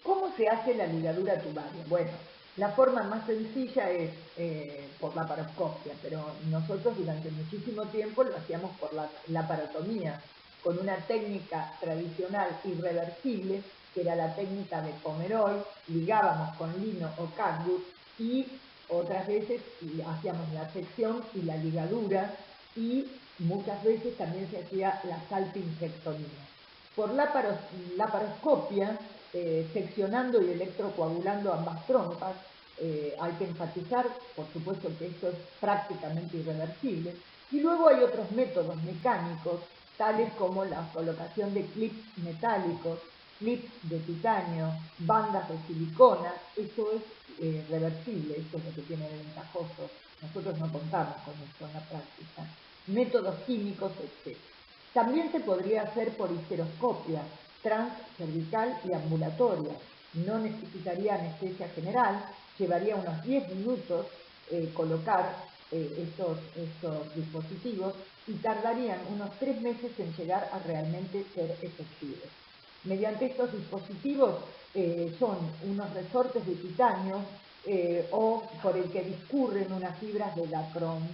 ¿Cómo se hace la ligadura tubaria? Bueno, la forma más sencilla es por la laparoscopia, pero nosotros durante muchísimo tiempo lo hacíamos por la laparotomía, con una técnica tradicional irreversible, que era la técnica de Pomeroy, ligábamos con lino o cactus y otras veces hacíamos la sección y la ligadura y muchas veces también se hacía la salpingectomía. Por laparoscopia, seccionando y electrocoagulando ambas trompas, hay que enfatizar, por supuesto, que esto es prácticamente irreversible. Y luego hay otros métodos mecánicos, tales como la colocación de clips metálicos, clips de titanio, bandas de silicona. Eso es reversible, esto es lo que tiene de ventajoso. Nosotros no contamos con esto en la práctica. Métodos químicos, etc. También se podría hacer por histeroscopia, transcervical y ambulatoria. No necesitaría anestesia general, llevaría unos 10 minutos colocar estos dispositivos y tardarían unos 3 meses en llegar a realmente ser efectivos. Mediante estos dispositivos son unos resortes de titanio o por el que discurren unas fibras de dacrón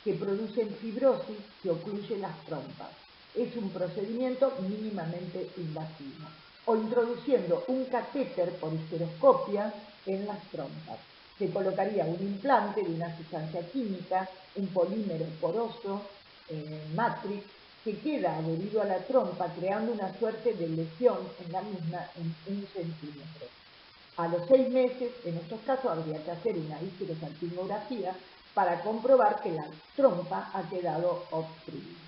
que producen fibrosis que ocluye las trompas. Es un procedimiento mínimamente invasivo. O introduciendo un catéter por histeroscopia en las trompas. Se colocaría un implante de una sustancia química, un polímero poroso, matrix, que queda adherido a la trompa creando una suerte de lesión en la misma en 1 centímetro. A los 6 meses, en estos casos, habría que hacer una histerosalpingografía para comprobar que la trompa ha quedado obstruida.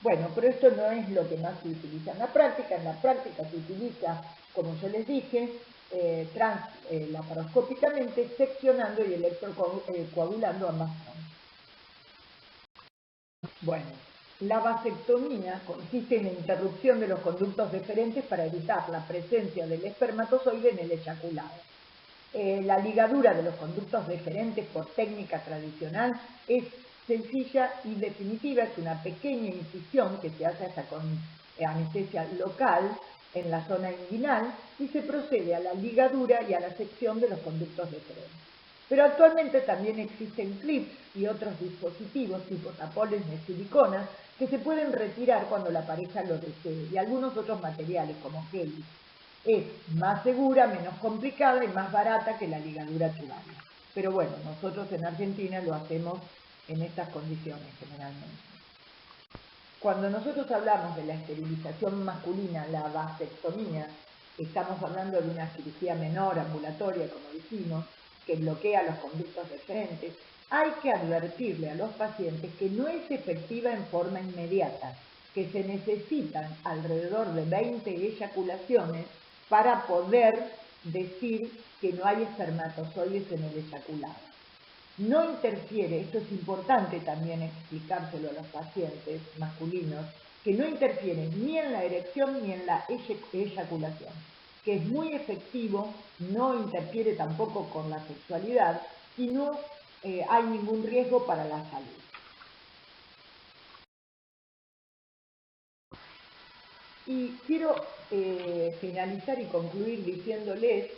Bueno, pero esto no es lo que más se utiliza en la práctica. En la práctica se utiliza, como yo les dije, laparoscópicamente, seccionando y electrocoagulando ambas trompas. Bueno, la vasectomía consiste en la interrupción de los conductos deferentes para evitar la presencia del espermatozoide en el eyaculado. La ligadura de los conductos deferentes por técnica tradicional es sencilla y definitiva, es una pequeña incisión que se hace hasta con anestesia local en la zona inguinal y se procede a la ligadura y a la sección de los conductos deferentes. Pero actualmente también existen clips y otros dispositivos tipo tapones de silicona que se pueden retirar cuando la pareja lo desee y algunos otros materiales como gel. Es más segura, menos complicada y más barata que la ligadura tubaria. Pero bueno, nosotros en Argentina lo hacemos en estas condiciones generalmente. Cuando nosotros hablamos de la esterilización masculina, la vasectomía, estamos hablando de una cirugía menor, ambulatoria, como dijimos, que bloquea los conductos deferentes. Hay que advertirle a los pacientes que no es efectiva en forma inmediata, que se necesitan alrededor de 20 eyaculaciones para poder decir que no hay espermatozoides en el eyaculado. No interfiere, esto es importante también explicárselo a los pacientes masculinos, que no interfiere ni en la erección ni en la eyaculación, que es muy efectivo, no interfiere tampoco con la sexualidad y no hay ningún riesgo para la salud. Y quiero finalizar y concluir diciéndoles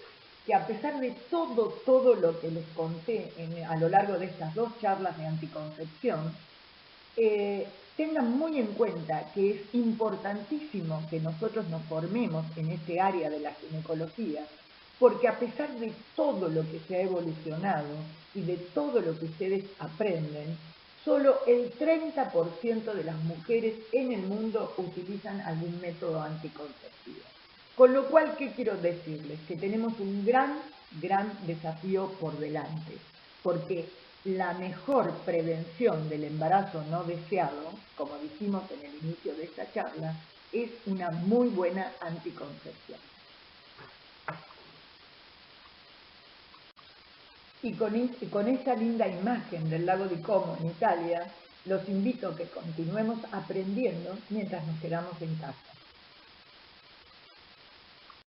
que a pesar de todo lo que les conté a lo largo de estas 2 charlas de anticoncepción, tengan muy en cuenta que es importantísimo que nosotros nos formemos en este área de la ginecología, porque a pesar de todo lo que se ha evolucionado y de todo lo que ustedes aprenden, solo el 30% de las mujeres en el mundo utilizan algún método anticonceptivo. Con lo cual, ¿qué quiero decirles? Que tenemos un gran desafío por delante, porque la mejor prevención del embarazo no deseado, como dijimos en el inicio de esta charla, es una muy buena anticoncepción. Y con esa linda imagen del lago di Como en Italia, los invito a que continuemos aprendiendo mientras nos quedamos en casa.